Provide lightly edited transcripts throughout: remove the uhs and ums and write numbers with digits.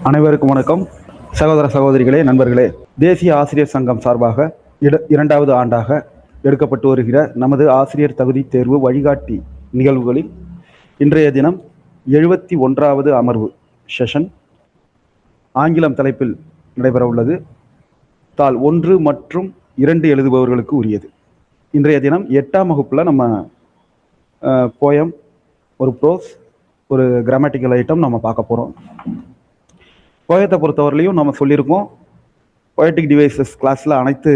அனைவருக்கும் வணக்கம். சகோதர சகோதரிகளே, நண்பர்களே, தேசிய ஆசிரியர் சங்கம் சார்பாக இரண்டாவது ஆண்டாக எடுக்கப்பட்டு வருகிற நமது ஆசிரியர் தகுதி தேர்வு வழிகாட்டி நிகழ்வுகளில் இன்றைய தினம் 71வது அமர்வு செஷன் ஆங்கிலம் தலைப்பில் நடைபெற உள்ளது. தாள் 1 மற்றும் 2 எழுதுபவர்களுக்கு உரியது. இன்றைய தினம் 8ஆம் வகுப்பில் நம்ம போயம், ஒரு ப்ரோஸ், ஒரு கிராமட்டிக்கல் ஐட்டம் நம்ம பார்க்க போகிறோம். போயத்தை பொறுத்தவரையிலையும் நம்ம சொல்லியிருக்கோம், பொயட்டிக் டிவைசஸ் கிளாஸில் அனைத்து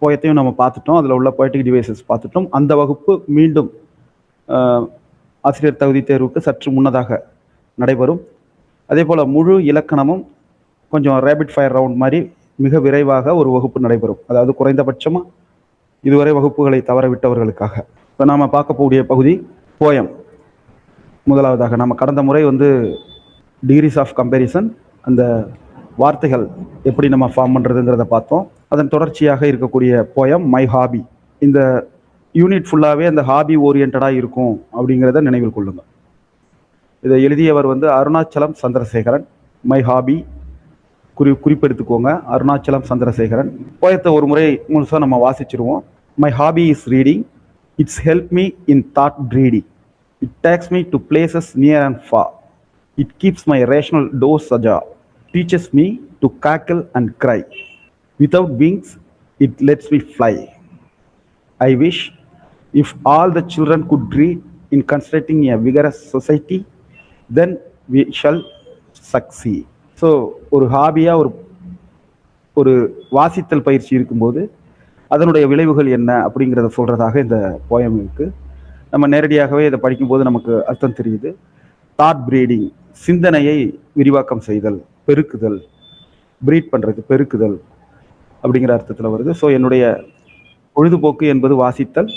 போயத்தையும் நம்ம பார்த்துட்டோம். அதில் உள்ள பொயட்டிக் டிவைசஸ் பார்த்துட்டோம். அந்த வகுப்பு மீண்டும் ஆசிரியர் தகுதி தேர்வுக்கு சற்று முன்னதாக நடைபெறும். அதே போல் முழு இலக்கணமும் கொஞ்சம் ரேபிட் ஃபயர் ரவுண்ட் மாதிரி மிக விரைவாக ஒரு வகுப்பு நடைபெறும். அதாவது குறைந்தபட்சமாக இதுவரை வகுப்புகளை தவற விட்டவர்களுக்காக. இப்போ நாம் பார்க்கக்கூடிய பகுதி போயம். முதலாவதாக நம்ம கடந்த முறை டிகிரிஸ் ஆஃப் கம்பேரிசன், அந்த வார்த்தைகள் எப்படி நம்ம ஃபார்ம் பண்ணுறதுங்கிறத பார்த்தோம். அதன் தொடர்ச்சியாக இருக்கக்கூடிய போயம் மை ஹாபி. இந்த யூனிட் ஃபுல்லாகவே அந்த ஹாபி ஓரியன்டாக இருக்கும் அப்படிங்கிறத நினைவில் கொள்ளுங்கள். இதை எழுதியவர் அருணாச்சலம் சந்திரசேகரன். மை ஹாபி குறிப்பெடுத்துக்கோங்க, அருணாச்சலம் சந்திரசேகரன். போயத்தை ஒரு முறை முழுசாக நம்ம வாசிச்சிருவோம். My hobby is reading. It's help me in thought breeding. It takes me to places near and far. It keeps my rational doors ajar, teaches me to cackle and cry. Without wings, it lets me fly. I wish if all the children could read in constructing a vigorous society, then we shall succeed. So, ஒரு ஹாபியா ஒரு வாசித்தல் பயிற்சி இருக்கும்போது அதனுடைய விளைவுகள் என்ன அப்படிங்கிறத சொல்றதாக இந்த போயம் இருக்கு. நம்ம நேரடியாகவே இதை படிக்கும்போது நமக்கு அர்த்தம் தெரியுது. தாட் பிரீடிங், சிந்தனையை விரிவாக்கம் செய்தல், பெருக்குதல். பிரீட் பண்ணுறது, பெருக்குதல் அப்படிங்கிற அர்த்தத்தில் வருது. ஸோ என்னுடைய பொழுதுபோக்கு என்பது வாசித்தல்.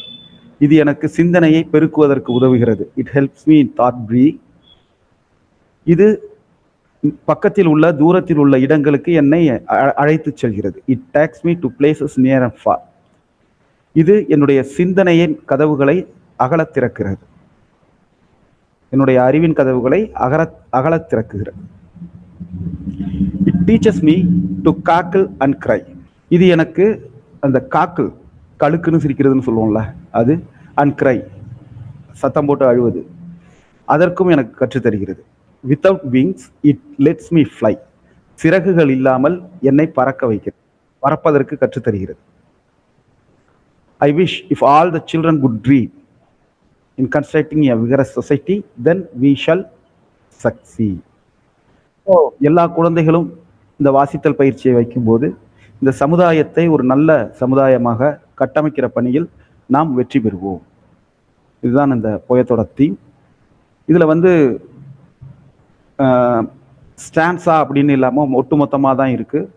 இது எனக்கு சிந்தனையை பெருக்குவதற்கு உதவுகிறது. It helps me in thought breeding. இது பக்கத்தில் உள்ள, தூரத்தில் உள்ள இடங்களுக்கு என்னை அழைத்து செல்கிறது. It takes me to places near and far. இது என்னுடைய சிந்தனையின் கதவுகளை அகலத் திறக்கிறது, என்னுடைய அறிவின் கதவுகளை அகலத் திறக்குகிறது. It teaches me to cackle and cry. இது எனக்கு அந்த காக்கிள், கழுக்குன்னு சிரிக்கிறதுன்னு சொல்லுவோம்ல, அது, அண்ட் கிரை, சத்தம் போட்டு அழுவது, அதற்கும் எனக்கு கற்றுத்தருகிறது. Without wings it lets me fly. சிறகுகள் இல்லாமல் என்னை பறக்க வைக்கிறது, பறப்பதற்கு கற்றுத்தருகிறது. I wish if all the children good dream in constructing a vigorous society, then we shall succeed. எல்லா குழந்தைகளும் இந்த வாசித்தல் பயிற்சியை வைக்கும்போது இந்த சமுதாயத்தை ஒரு நல்ல சமுதாயமாக கட்டமைக்கிற பணியில் நாம் வெற்றி பெறுவோம். இதுதான் இந்த போயத்தோட தீம். இதில் ஸ்டான்ஸா அப்படின்னு இல்லாமல் ஒட்டுமொத்தமாக தான் இருக்குது.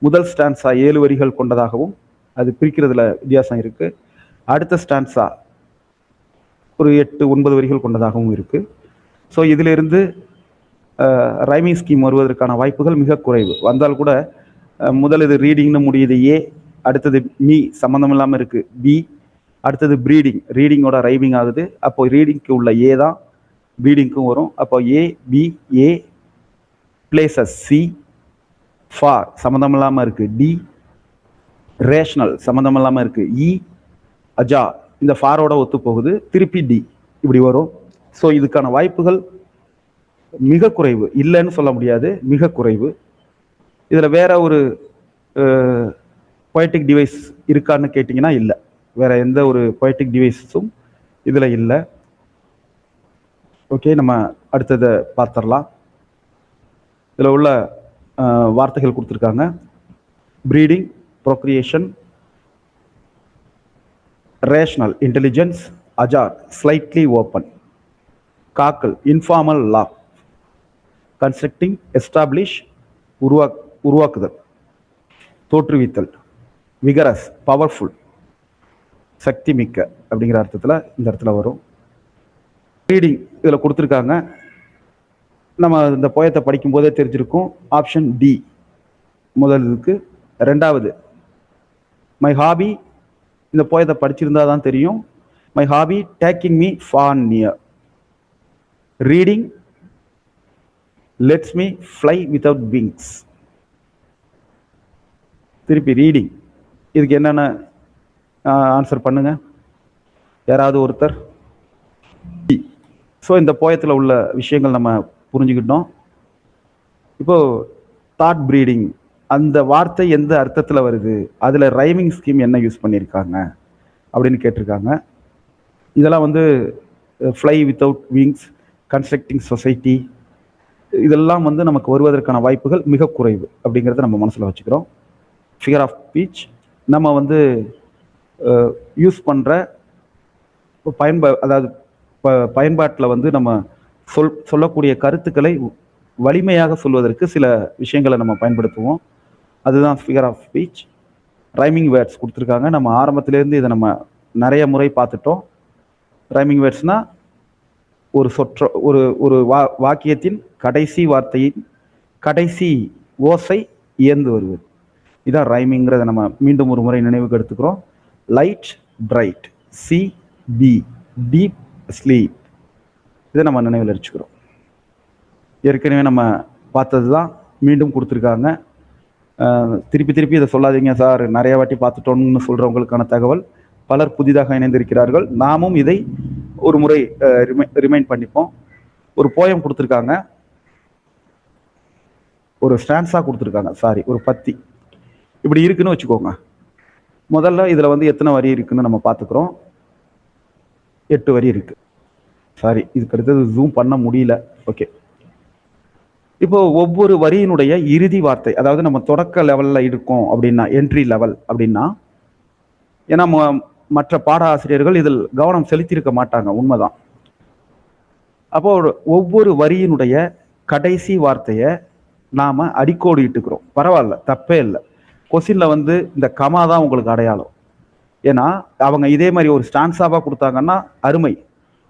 முதல் ஸ்டான்ஸா 7 வரிகள் கொண்டதாகவும் அது பிரிக்கிறதுல வித்தியாசம் இருக்குது. அடுத்த ஸ்டான்ஸா ஒரு 8-9 வரிகள் கொண்டதாகவும் இருக்குது. ஸோ இதிலிருந்து ரைமிங் ஸ்கீம் வருவதற்கான வாய்ப்புகள் மிக குறைவு. வந்தால் கூட முதல் இது ரீடிங்னு முடியுது ஏ, அடுத்தது மீ சம்மந்தம் இல்லாமல் இருக்குது பி, அடுத்தது ப்ரீடிங், ரீடிங்கோட ரைமிங் ஆகுது. அப்போ ரீடிங்க்கு உள்ள ஏ தான் ப்ரீடிங்க்கும் வரும். அப்போ A B, A places C, for சம்மந்தம் இல்லாமல் இருக்குது டி, ரேஷனல் சம்மந்தம் இல்லாமல் இருக்குது இ, அஜா இந்த ஃபாரோட ஒத்து போகுது, திருப்பி டி, இப்படி வரும். ஸோ இதுக்கான வாய்ப்புகள் மிக குறைவு, இல்லைன்னு சொல்ல முடியாது, மிக குறைவு. இதில் வேற ஒரு பொயட்டிக் டிவைஸ் இருக்கான்னு கேட்டிங்கன்னா இல்லை, வேற எந்த ஒரு பொயட்டிக் டிவைஸும் இதில் இல்லை. ஓகே, நம்ம அடுத்ததை பார்த்துடலாம். இதில் உள்ள வார்த்தைகள் கொடுத்துருக்காங்க. Breeding, procreation, rational intelligence, ajar slightly open, cackle informal laugh, constructing establish உருவாக்குதல், தோற்றுவித்தல், vigorous பவர்ஃபுல் சக்தி மிக்க அப்படிங்கிற அர்த்தத்தில் இந்த இடத்துல வரும். ரீடிங் இதில் கொடுத்துருக்காங்க. நம்ம இந்த போயத்தை படிக்கும் போதே தெரிஞ்சிருக்கும். ஆப்ஷன் டி முதல் இதுக்கு. ரெண்டாவது மை ஹாபி, இந்த போயத்தை படிச்சிருந்தா தான் தெரியும். My hobby taking me for near. Reading let's me fly without wings. திருப்பி ரீடிங். இதுக்கு என்னென்ன ஆன்சர் பண்ணுங்க யாராவது ஒருத்தர். ஸோ இந்த போயத்தில் உள்ள விஷயங்கள் நம்ம புரிஞ்சுக்கிட்டோம். இப்போ தாட் ப்ரீடிங், அந்த வார்த்தை எந்த அர்த்தத்தில் வருது, அதில் ரைமிங் ஸ்கீம் என்ன யூஸ் பண்ணியிருக்காங்க அப்படின்னு கேட்டிருக்காங்க. இதெல்லாம் வந்து fly without wings, constructing society, இதெல்லாம் வந்து நமக்கு வருவதற்கான வாய்ப்புகள் மிக குறைவு அப்படிங்கிறத நம்ம மனசில் வச்சுக்கிறோம். ஃபிகர் ஆஃப் ஸ்பீச் நம்ம வந்து யூஸ் பண்ணுற அதாவது பயன்பாட்டில் வந்து நம்ம சொல்லக்கூடிய கருத்துக்களை வலிமையாக சொல்வதற்கு சில விஷயங்களை நம்ம பயன்படுத்துவோம். அதுதான் figure of speech. Rhyming words கொடுத்துருக்காங்க. நம்ம ஆரம்பத்திலேருந்து இதை நம்ம நிறைய முறை பார்த்துட்டோம். ரைமிங் வேர்ட்ஸ்னால் ஒரு வாக்கியத்தின் கடைசி வார்த்தையின் கடைசி ஓசை இயந்து வருவது. இதான் ரைமிங்கிறத நம்ம மீண்டும் ஒரு முறை நினைவுக்கு எடுத்துக்கிறோம். Light, bright, see, be, deep, sleep, இதை நம்ம நினைவில் வச்சுக்கிறோம். ஏற்கனவே நம்ம பார்த்தது தான் மீண்டும் கொடுத்துருக்காங்க. திருப்பி திருப்பி இதை சொல்லாதீங்க சார், நிறைய வாட்டி பார்த்துட்டோன்னு சொல்கிறவங்களுக்கான தகவல். பலர் புதிதாக இணைந்திருக்கிறார்கள். நாமும் இதை ஒரு முறை ரிமைண்ட் பண்ணிப்போம். ஒரு போயம் கொடுத்துருக்காங்க, ஒரு ஸ்டான்ஸாக கொடுத்துருக்காங்க, ஒரு பத்தி இப்படி இருக்குன்னு வச்சுக்கோங்க. முதல்ல இதில் வந்து எத்தனை வரி இருக்குன்னு நம்ம பார்த்துக்கிறோம். 8 வரி இருக்கு. இதுக்கு அடுத்தது ஜூம் பண்ண முடியல. ஓகே, இப்போ ஒவ்வொரு வரியினுடைய இறுதி வார்த்தை, அதாவது நம்ம தொடக்க லெவலில் இருக்கோம் அப்படின்னா, என்ட்ரி லெவல் அப்படின்னா, ஏன்னா மற்ற பாட ஆசிரியர்கள் இதில் கவனம் செலுத்தியிருக்க மாட்டாங்க, உண்மைதான். அப்போ ஒவ்வொரு வரியினுடைய கடைசி வார்த்தையை நாம் அடிக்கோடு இட்டுக்கிறோம். பரவாயில்ல, தப்பே இல்லை. கொஸ்டினில் வந்து இந்த கமா தான் உங்களுக்கு அடையாளம். ஏன்னா அவங்க இதே மாதிரி ஒரு ஸ்டான்ஸாவாக கொடுத்தாங்கன்னா அருமை.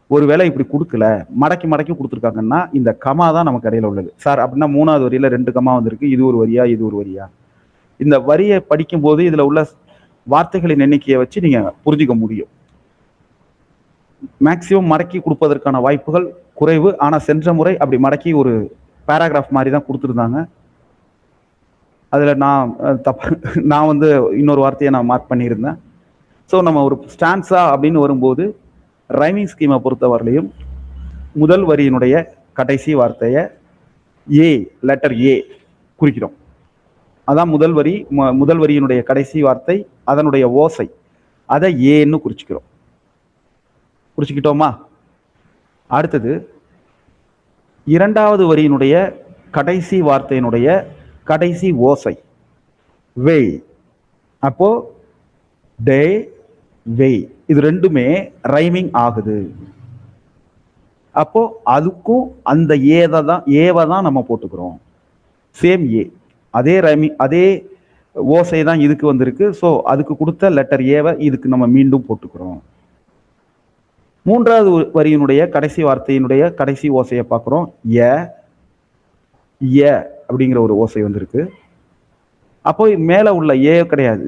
ஒருவேளை இப்படி கொடுக்கல, மடக்கி மடக்கி கொடுத்துருக்காங்கன்னா இந்த கமா தான் நமக்கு இடையில உள்ளது. சார் அப்படின்னா 3வது வரியில் 2 கமா வந்திருக்கு, இது ஒரு வரியா இது ஒரு வரியா? இந்த வரியை படிக்கும்போது இதில் உள்ள வார்த்தைகளின் எண்ணிக்கையை வச்சு நீங்கள் புரிஞ்சிக்க முடியும். மேக்சிமம் மடக்கி கொடுப்பதற்கான வாய்ப்புகள் குறைவு. ஆனால் சென்ற முறை அப்படி மடக்கி ஒரு பேராகிராஃப் மாதிரி தான் கொடுத்துருந்தாங்க. அதில் நான் வந்து இன்னொரு வார்த்தையை நான் மார்க் பண்ணியிருந்தேன். ஸோ நம்ம ஒரு ஸ்டான்ஸா அப்படின்னு வரும்போது ரைமிங் ஸ்கீமை பொறுத்தவரையிலையும் முதல் வரியினுடைய கடைசி வார்த்தையை லெட்டர் ஏ குறிக்கிறோம். அதான் முதல் வரியினுடைய கடைசி வார்த்தை, அதனுடைய ஓசை, அதை ஏன்னு குறிச்சிக்கிட்டோமா? அடுத்தது 2வது வரியினுடைய கடைசி வார்த்தையினுடைய கடைசி ஓசை வே. அப்போ டே, வே, இது ரெண்டுமே ரைமிங் ஆகுது. அப்போ அதுக்கும் அந்த ஏவை தான் நம்ம போட்டுக்கிறோம். சேம் ஏ, அதே ரைமிங், அதே ஓசை தான் இதுக்கு வந்திருக்கு. ஸோ அதுக்கு கொடுத்த லெட்டர் ஏவை இதுக்கு நம்ம மீண்டும் போட்டுக்கிறோம். 3வது வரியினுடைய கடைசி வார்த்தையினுடைய கடைசி ஓசையை பார்க்குறோம். ஏ அப்படிங்கிற ஒரு ஓசை வந்திருக்கு. அப்போ மேலே உள்ள ஏ கிடையாது,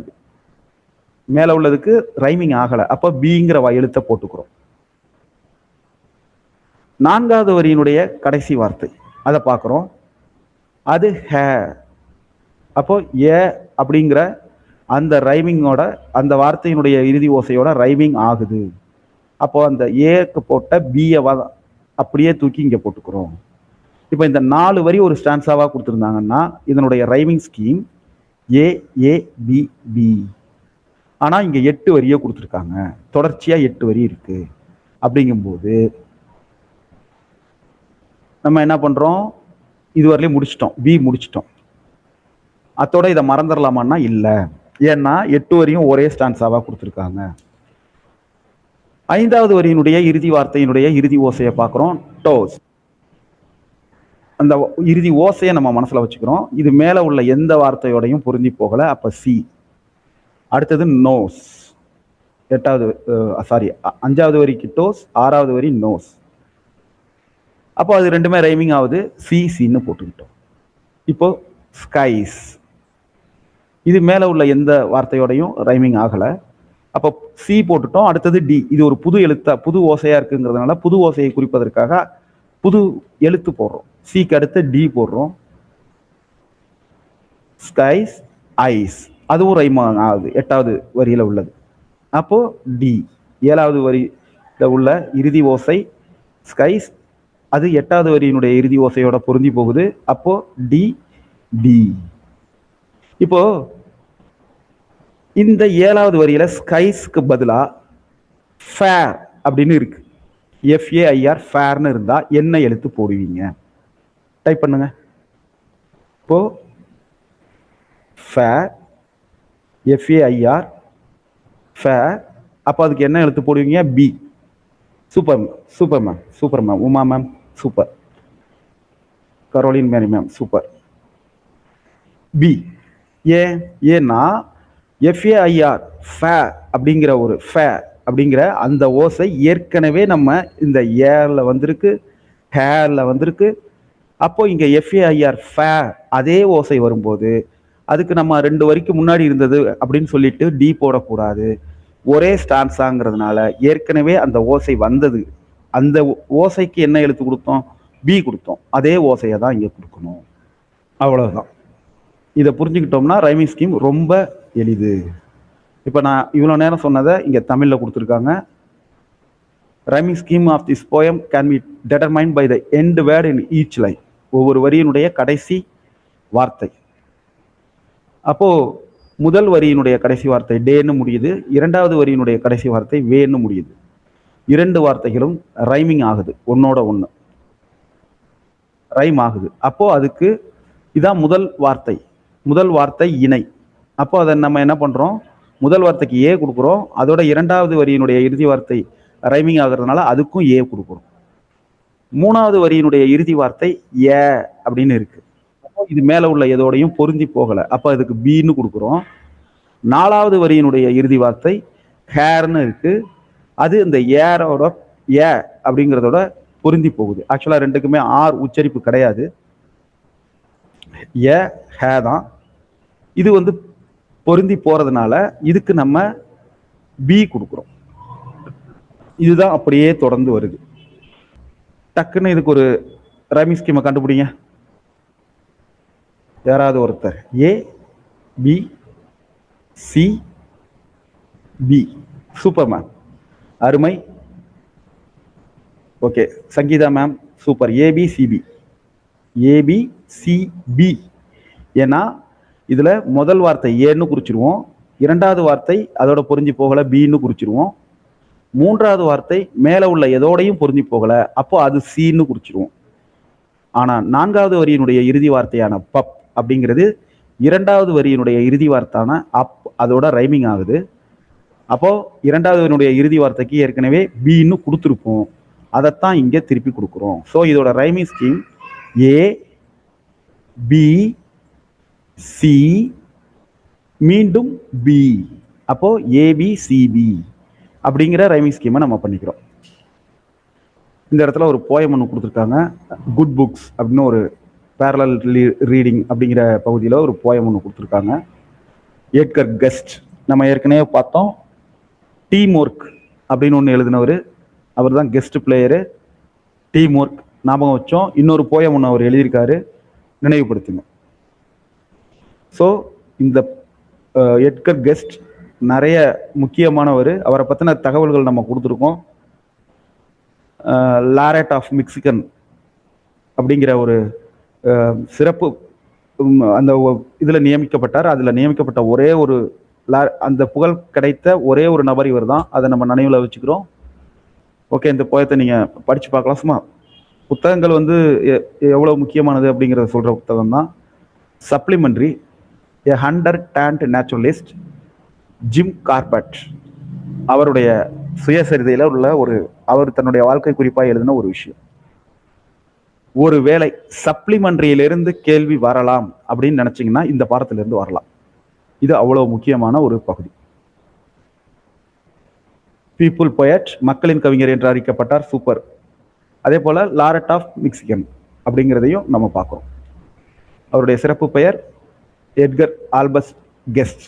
மேலே உள்ளதுக்கு ரைமிங் ஆகலை. அப்போ பிங்கிற எழுத்தை போட்டுக்கிறோம். 4வது வரியினுடைய கடைசி வார்த்தை அதை பார்க்குறோம், அது ஹே. அப்போ ஏ அப்படிங்கிற அந்த ரைமிங்கோட, அந்த வார்த்தையினுடைய இறுதி ஓசையோட ரைமிங் ஆகுது. அப்போ அந்த ஏக்கு போட்ட பியை அப்படியே தூக்கி இங்கே போட்டுக்கிறோம். இப்போ இந்த 4 வரி ஒரு ஸ்டான்ஸாவாக கொடுத்துருந்தாங்கன்னா இதனுடைய ரைமிங் ஸ்கீம் ஏஏபிபி. ஆனால் இங்கே 8 வரியை கொடுத்துருக்காங்க, தொடர்ச்சியாக 8 வரி இருக்கு. அப்படிங்கும்போது நம்ம என்ன பண்ணுறோம், இதுவரையிலையும் முடிச்சிட்டோம், பி முடிச்சிட்டோம். அதோட இதை மறந்துடலாமான்னா இல்லை, ஏன்னா 8 வரியும் ஒரே ஸ்டான்ஸாவாக கொடுத்துருக்காங்க. 5வது வரியினுடைய இறுதி வார்த்தையினுடைய இறுதி ஓசையை பார்க்குறோம், டோஸ். அந்த இறுதி ஓசையை நம்ம மனசில் வச்சுக்கிறோம். இது மேலே உள்ள எந்த வார்த்தையோடையும் பொருந்தி போகலை. அப்போ சி. அடுத்தது நோஸ். 5வது வரிக்கு டோஸ், 6வது வரி நோஸ். அப்போ அது ரெண்டுமே ரைமிங் ஆகுது, சின்னு போட்டுக்கிட்டோம். இப்போ ஸ்கைஸ், இது மேலே உள்ள எந்த வார்த்தையோடையும் ரைமிங் ஆகலை. அப்போ சி போட்டுட்டோம். அடுத்தது டி, இது ஒரு புது ஓசையாக இருக்குங்கிறதுனால புது ஓசையை குறிப்பதற்காக புது எழுத்து போடுறோம், சிக்கு அடுத்து டி போடுறோம். ஸ்கைஸ், ஐஸ், அதுவும் ரைம் ஆகுது, 8வது வரியில உள்ளது. அப்போ டி 7வது வரியில உள்ள இறுதி ஓசை ஸ்கைஸ், அது 8வது வரியினுடைய இறுதி ஓசையோட பொருந்தி போகுது. அப்போ டி டி. இப்போ இந்த 7வது வரியில ஸ்கைஸ்க்கு பதிலா ஃபேர் அப்படின்னு இருக்கு. FAIR ஃபேர்னு இருந்தா என்ன எழுத்து போடுவீங்க? டைப் பண்ணுங்க. இப்போ ஃபேர், FAIR ஃபேர், அப்போ அதுக்கு என்ன எழுத்து போடுவீங்க? B. Super super ma'am, super ma'am. Uma ma'am super. Caroline Mary ma'am super. B. ஏன்னா FAIR ஃபேர் அப்படிங்கிற ஒரு ஃபேர் அப்படிங்கிற அந்த ஓசை ஏற்கனவே நம்ம இந்த ஏர்ல வந்திருக்கு, ஹேர்ல வந்திருக்கு. அப்போ இங்க FAIR ஃபேர் அதே ஓசை வரும்போது அதுக்கு நம்ம 2 வரிக்கு முன்னாடி இருந்தது அப்படின்னு சொல்லிட்டு டி போடக்கூடாது. ஒரே ஸ்டான்ஸாங்கிறதுனால ஏற்கனவே அந்த ஓசை வந்தது, அந்த ஓசைக்கு என்ன எழுத்து கொடுத்தோம்? பி கொடுத்தோம். அதே ஓசையை தான் இங்க கொடுக்கணும். அவ்வளவுதான். இதை புரிஞ்சுக்கிட்டோம்னா ரைமிங் ஸ்கீம் ரொம்ப எளிது. இப்போ நான் இவ்வளோ நேரம் சொன்னதை இங்கே தமிழில் கொடுத்துருக்காங்க. Rhyming scheme of this poem can be determined by the end word in each line. ஒவ்வொரு வரியினுடைய கடைசி வார்த்தை. அப்போ முதல் வரியினுடைய கடைசி வார்த்தை டேன்னு முடியுது, 2வது வரியினுடைய கடைசி வார்த்தை வேன்னு முடியுது. 2 வார்த்தைகளும் ரைமிங் ஆகுது, ஒன்னோட ஒன்று ரைம் ஆகுது. அப்போ அதுக்கு இதான் முதல் வார்த்தை, முதல் வார்த்தை இணை. அப்போ அதை நம்ம என்ன பண்றோம்? முதல் வார்த்தைக்கு ஏ கொடுக்குறோம், அதோட 2வது வரியினுடைய இறுதி வார்த்தை ரைமிங் ஆகுறதுனால அதுக்கும் ஏ கொடுக்குறோம். 3வது வரியினுடைய இறுதி வார்த்தை ஏ அப்படின்னு இருக்கு. அப்போ இது மேல உள்ள எதோடையும் பொருந்தி போகல, அப்ப அதுக்கு பின்னு கொடுக்குறோம். 4வது வரியினுடைய இறுதி வார்த்தை ஹேர்னு இருக்கு, அது இந்த ஏரோட ஏ அப்படிங்கிறதோட பொருந்தி போகுது. ஆக்சுவலா ரெண்டுக்குமே ஆர் உச்சரிப்பு கிடையாது, ஏ ஹே தான். இது வந்து பொருந்தி போறதுனால இதுக்கு நம்ம பி கொடுக்குறோம். இதுதான் அப்படியே தொடர்ந்து வருது. டக்குன்னு இதுக்கு ஒரு ரைமிங் ஸ்கீமை கண்டுபிடிங்க யாராவது ஒருத்தர். A B C B. Super ma'am, அருமை. Okay, Sangeetha ma'am super. A B C B, A B C B. ஏன்னா இதுல முதல் வார்த்தை ஏன்னு குறிச்சிருவோம், 2வது வார்த்தை அதோட பொருந்தி போகல பின்னு குறிச்சிருவோம், 3வது வார்த்தை மேல உள்ள எதோடையும் பொருந்தி போகல, அப்போ அது சின்னு குறிச்சிருவோம். ஆனா 4வது வரியினுடைய இறுதி வார்த்தையான பப் அப்படிங்கிறது 2வது வரியினுடைய இறுதி வார்த்தையான அப், அதோட ரைமிங் ஆகுது. அப்போ 2வது வரியினுடைய இறுதி வார்த்தைக்கு ஏற்கனவே பின்னு கொடுத்துருப்போம், அதைத்தான் இங்க திருப்பி கொடுக்குறோம். ஸோ இதோட ரைமிங் ஸ்கீம் ஏ பி சி மீண்டும் பி. அப்போ ஏபிசிபி அப்படிங்கிற ரைமிங் ஸ்கீமை நம்ம பண்ணிக்கிறோம். இந்த இடத்துல ஒரு போயம் ஒன்று கொடுத்துருக்காங்க, குட் புக்ஸ் அப்படின்னு ஒரு பேரலல் ரீடிங் அப்படிங்கிற பகுதியில் ஒரு போயம் ஒன்று கொடுத்துருக்காங்க. எட்கர் கெஸ்ட் நம்ம ஏற்கனவே பார்த்தோம், டீம் ஒர்க் அப்படின்னு ஒன்று எழுதினவர், அவர் தான் கெஸ்ட் பிளேயரு. டீம் ஒர்க் ஞாபகம் வச்சோம். இன்னொரு போயம் ஒன்று அவர் எழுதியிருக்காரு, நினைவுபடுத்துங்க. ஸோ இந்த எட்கர் கெஸ்ட் நிறைய முக்கியமானவர், அவரை பற்றின தகவல்கள் நம்ம கொடுத்துருக்கோம். லாரெட் ஆஃப் மெக்சிகன் அப்படிங்கிற ஒரு சிறப்பு அந்த இதில் நியமிக்கப்பட்டார். அதில் நியமிக்கப்பட்ட ஒரே ஒரு அந்த புகழ் கிடைத்த ஒரே ஒரு நபர் இவர் தான். அதை நம்ம நினைவில் வச்சுக்கிறோம். ஓகே, இந்த போயத்தை நீங்கள் படித்து பார்க்கலாம். சும்மா புத்தகங்கள் வந்து எவ்வளோ முக்கியமானது அப்படிங்கிறத சொல்கிற புத்தகம் தான். சப்ளிமெண்ட்ரி, எ 100 நேச்சுரலிஸ்ட், ஜிம் கார்பெட் அவருடைய சுயசரிதையில் உள்ள ஒரு, அவர் தன்னுடைய வாழ்க்கை குறிப்பாக எழுதின ஒரு விஷயம். ஒரு வேளை சப்ளிமெண்ட்ரியிலிருந்து கேள்வி வரலாம் அப்படின்னு நினைச்சீங்கன்னா இந்த பாடத்திலிருந்து வரலாம். இது அவ்வளவு முக்கியமான ஒரு பகுதி. பீப்புள் போயட், மக்களின் கவிஞர் என்று அறிக்கப்பட்டார். சூப்பர். அதே போல லாரெட் ஆஃப் மெக்சிகன் அப்படிங்கிறதையும் நம்ம பார்க்கிறோம். அவருடைய சிறப்பு பெயர் எட்கர் ஆல்பஸ் கெஸ்ட்,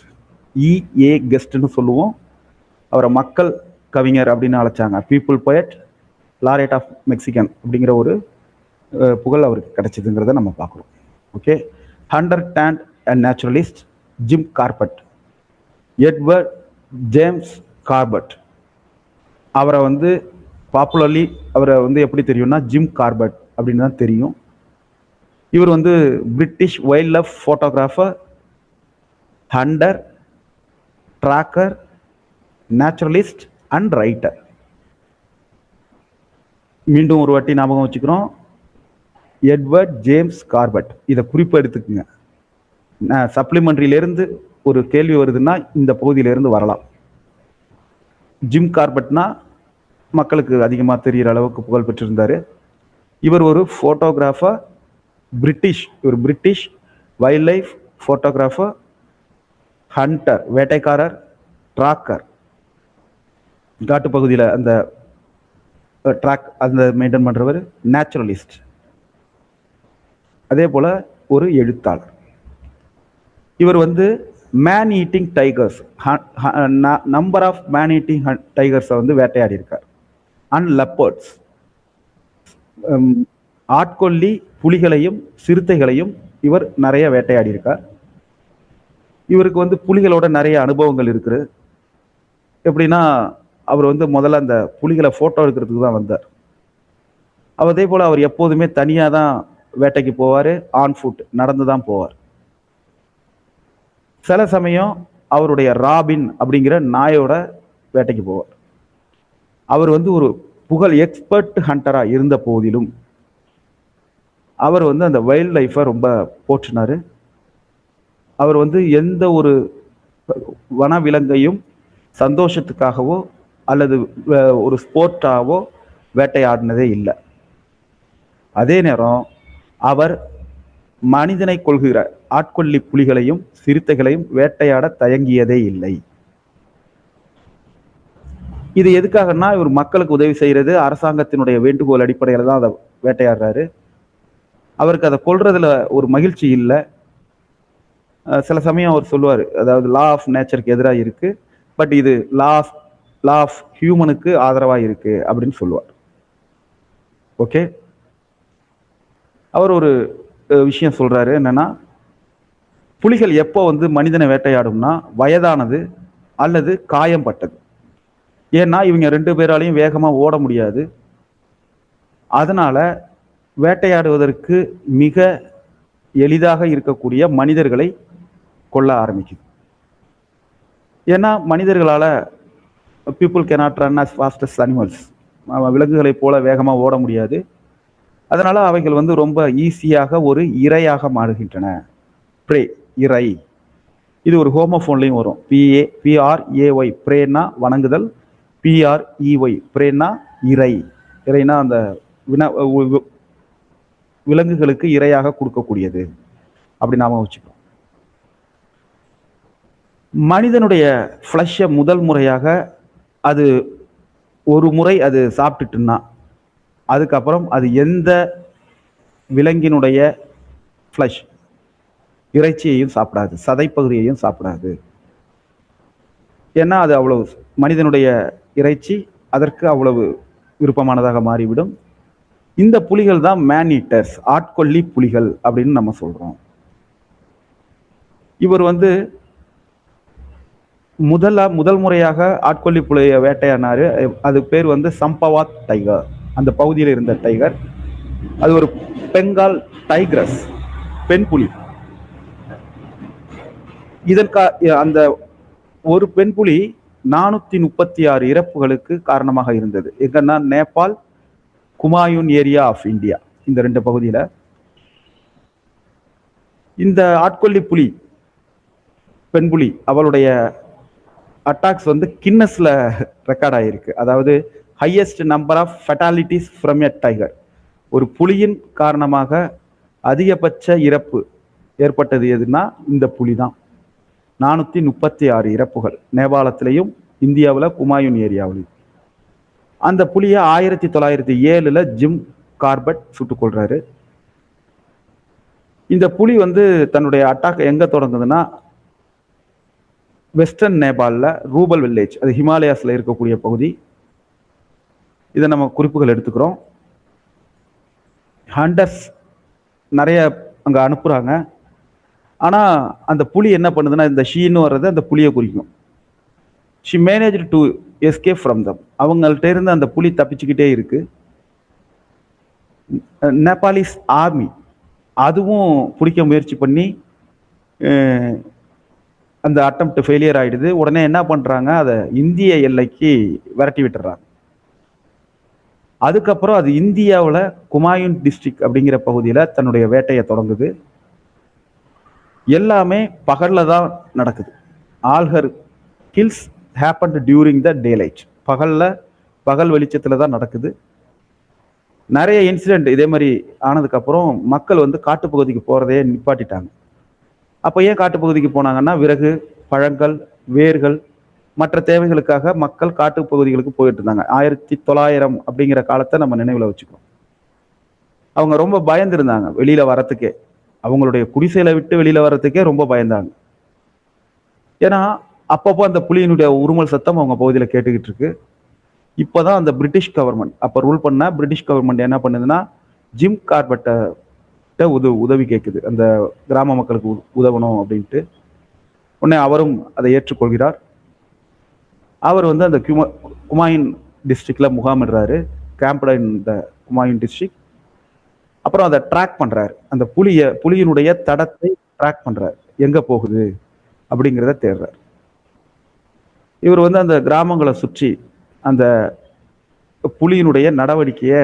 EA கெஸ்ட்னு சொல்லுவோம். அவரை மக்கள் கவிஞர் அப்படின்னு அழைச்சாங்க. People poet, laureate of Mexican அப்படிங்கிற ஒரு புகழ் அவருக்கு கிடைச்சதுங்கிறத நம்ம பார்க்குறோம். ஓகே. ஹண்டர் டேண்ட் and naturalist Jim Corbett, Edward James Corbett. அவரை வந்து பாப்புலர்லி அவரை வந்து எப்படி தெரியும்னா ஜிம் கார்பெட் அப்படின்னு தான் தெரியும். இவர் வந்து British wild life photographer, hunter, tracker, naturalist and writer. மீண்டும் ஒரு வாட்டி ஞாபகம் வச்சுக்கிறோம், எட்வர்ட் ஜேம்ஸ் கார்பெட். இதை குறிப்பு எடுத்துக்குங்க. சப்ளிமெண்ட்ரியிலேருந்து ஒரு கேள்வி வருதுன்னா இந்த பகுதியிலேருந்து வரலாம். ஜிம் கார்பெட்னா மக்களுக்கு அதிகமாக தெரிகிற அளவுக்கு புகழ் பெற்றிருந்தார். இவர் ஒரு ஃபோட்டோகிராஃபர், இவர் British wild life photographer, hunter வேட்டைக்காரர், ட்ராக்கர் காட்டுப்பகுதியில் அந்த ட்ராக் அந்த மெயின்டைன் பண்ணுறவர், நேச்சுரலிஸ்ட், அதே போல் ஒரு எழுத்தாளர். இவர் வந்து man eating tigers, number of man eating டைகர்ஸை வந்து வேட்டையாடி இருக்கார். அண்ட் லெப்பர்ட்ஸ், ஆட்கொல்லி புலிகளையும் சிறுத்தைகளையும் இவர் நிறைய வேட்டையாடி இருக்கார். இவருக்கு வந்து புலிகளோட நிறைய அனுபவங்கள் இருக்குது. எப்படின்னா, அவர் வந்து முதல்ல அந்த புலிகளை ஃபோட்டோ எடுக்கிறதுக்கு தான் வந்தார். அதே போல் அவர் எப்போதுமே தனியாக தான் வேட்டைக்கு போவார், ஆன் ஃபுட் நடந்து தான் போவார். சில சமயம் அவருடைய ராபின் அப்படிங்கிற நாயோட வேட்டைக்கு போவார். அவர் வந்து ஒரு புகழ் எக்ஸ்பர்ட் ஹண்டராக இருந்த போதிலும் அவர் வந்து அந்த வைல்ட் லைஃப்பை ரொம்ப போற்றினார். அவர் வந்து எந்த ஒரு வனவிலங்கையும் சந்தோஷத்துக்காகவோ அல்லது ஒரு ஸ்போர்ட்டாகவோ வேட்டையாடினதே இல்லை. அதே நேரம் அவர் மனிதனை கொள்கிற ஆட்கொல்லி புலிகளையும் சிறுத்தைகளையும் வேட்டையாட தயங்கியதே இல்லை. இது எதுக்காகனா, இவர் மக்களுக்கு உதவி செய்யறது, அரசாங்கத்தினுடைய வேண்டுகோள் அடிப்படையில் தான் அதை வேட்டையாடுறாரு. அவருக்கு அதை கொள்றதுல ஒரு மகிழ்ச்சி இல்லை. சில சமயம் அவர் சொல்லுவார், அதாவது லா ஆஃப் நேச்சருக்கு எதிராக இருக்கு, பட் இது லா ஆஃப் ஹியூமனுக்கு ஆதரவாக இருக்கு அப்படின்னு சொல்லுவார். ஓகே. அவர் ஒரு விஷயம் சொல்றாரு, என்னன்னா, புலிகள் எப்போ வந்து மனிதனை வேட்டையாடும்னா வயதானது அல்லது காயம்பட்டது. ஏன்னா இவங்க 2 பேராலையும் வேகமாக ஓட முடியாது. அதனால வேட்டையாடுவதற்கு மிக எளிதாக இருக்கக்கூடிய மனிதர்களை கொல்ல ஆரம்பிக்குது. ஏன்னா மனிதர்களால் people cannot run as fast as animals, விலங்குகளை போல வேகமாக ஓட முடியாது. அதனால அவைகள் வந்து ரொம்ப ஈஸியாக ஒரு இரையாக மாறுகின்றன. ப்ரே, இறை. இது ஒரு ஹோமோஃபோன்லையும் வரும். PRAY, ப்ரேனா வணங்குதல், PREY ப்ரேனா இறை. இறைனா அந்த விலங்குகளுக்கு இரையாக கொடுக்கக்கூடியது அப்படி நாம வச்சுக்கோம். மனிதனுடைய ஃப்ளஷை முதல் முறையாக அது ஒரு முறை அது சாப்பிட்டுட்டுன்னா அதுக்கப்புறம் அது எந்த விலங்கினுடைய ஃப்ளஷ் இறைச்சியையும் சாப்பிடாது, சதைப்பகுதியையும் சாப்பிடாது. ஏன்னா அது அவ்வளவு மனிதனுடைய இறைச்சி அதற்கு அவ்வளவு விருப்பமானதாக மாறிவிடும். இந்த புலிகள் தான் மேன் ஈட்டர்ஸ், ஆட்கொல்லி புலிகள் அப்படின்னு நம்ம சொல்றோம். இவர் வந்து முதல் முறையாக ஆட்கொல்லி புலியை வேட்டையாடினாரு. அது பேர் வந்து சம்பவாத் டைகர். அந்த பகுதியில் இருந்த டைகர் அது ஒரு பெங்கால் டைக்ரஸ், பெண் புலி. அந்த ஒரு பெண் புலி 436 இறப்புகளுக்கு காரணமாக இருந்தது. எங்கன்னா Nepal, Humayun area of India, இந்த 2 பகுதியில. இந்த ஆட்கொல்லி புலி, பெண் புலி, அவளுடைய அட்டாக்ஸ் வந்து கின்னஸ்ல ரெக்கார்ட் ஆகிருக்கு. அதாவது highest number of fatalities from a tiger. ஒரு புலியின் காரணமாக அதிகபட்ச இறப்பு ஏற்பட்டது எதுனா இந்த புலி தான். 436 இறப்புகள் நேபாளத்திலையும் இந்தியாவில் குமாயூன் ஏரியாவிலையும். அந்த புலியை 1907 ஜிம் கார்பெட் சுட்டுக் கொள்றாரு. இந்த புலி வந்து தன்னுடைய அட்டாக் எங்க தொடங்குதுன்னா வெஸ்டர்ன் நேபாளில் ரூபல் வில்லேஜ், அது ஹிமாலயாஸில் இருக்கக்கூடிய பகுதி. இதை நம்ம குறிப்புகள் எடுத்துக்கிறோம். ஹண்டர்ஸ் நிறைய அங்கே அனுப்புகிறாங்க. ஆனால் அந்த புலி என்ன பண்ணுதுன்னா, இந்த ஷீன்னு வர்றது அந்த புலியை குறிக்கும். She manage to escape from them. அவங்கள்ட்ட இருந்து அந்த புலி தப்பிச்சுக்கிட்டே இருக்கு. நேபாளிஸ் ஆர்மி அதுவும் பிடிக்க முயற்சி பண்ணி அந்த அட்டம்ப்ட் ஃபெயிலியர் ஆகிடுது. உடனே என்ன பண்ணுறாங்க, அதை இந்திய எல்லைக்கு விரட்டி விட்டுறாங்க. அதுக்கப்புறம் அது இந்தியாவில் குமாயூன் டிஸ்ட்ரிக்ட் அப்படிங்கிற பகுதியில் தன்னுடைய வேட்டையை தொடங்குது. எல்லாமே பகலில் தான் நடக்குது. All her kills happened during the day light. பகல் வெளிச்சத்தில் தான் நடக்குது. நிறைய இன்சிடென்ட் இதே மாதிரி ஆனதுக்கப்புறம் மக்கள் வந்து காட்டுப்பகுதிக்கு போகிறதே நிப்பாட்டிட்டாங்க. அப்போ ஏன் காட்டுப்பகுதிக்கு போனாங்கன்னா, விறகு, பழங்கள், வேர்கள், மற்ற தேவைகளுக்காக மக்கள் காட்டு பகுதிகளுக்கு போயிட்டு இருந்தாங்க. 1900 அப்படிங்கிற காலத்தை நம்ம நினைவில் வச்சுக்கணும். அவங்க ரொம்ப பயந்துருந்தாங்க வெளியில வரத்துக்கே. அவங்களுடைய குடிசையில விட்டு வெளியில வர்றதுக்கே ரொம்ப பயந்தாங்க. ஏன்னா அப்பப்போ அந்த புலியினுடைய உருமல் சத்தம் அவங்க பகுதியில் கேட்டுக்கிட்டு இருக்கு. இப்போதான் அந்த பிரிட்டிஷ் கவர்மெண்ட், அப்போ ரூல் பண்ண பிரிட்டிஷ் கவர்மெண்ட் என்ன பண்ணுதுன்னா, ஜிம் கார்பெட்டை உதவி கேட்குது, அந்த கிராம மக்களுக்கு உதவணும் அப்படின்ட்டு. உடனே அவரும் அதை ஏற்றுக்கொள்கிறார். அவர் வந்து அந்த குமாயூன் டிஸ்ட்ரிக்ட்ல முகாமிடுறாரு, கேம்ப்ல இந்த குமாயூன் டிஸ்ட்ரிக்ட். அப்புறம் அதை ட்ராக் பண்றாரு, அந்த புலியினுடைய தடத்தை ட்ராக் பண்றாரு, எங்க போகுது அப்படிங்கிறத தேடுறாரு. இவர் வந்து அந்த கிராமங்களை சுற்றி அந்த புலியினுடைய நடவடிக்கையை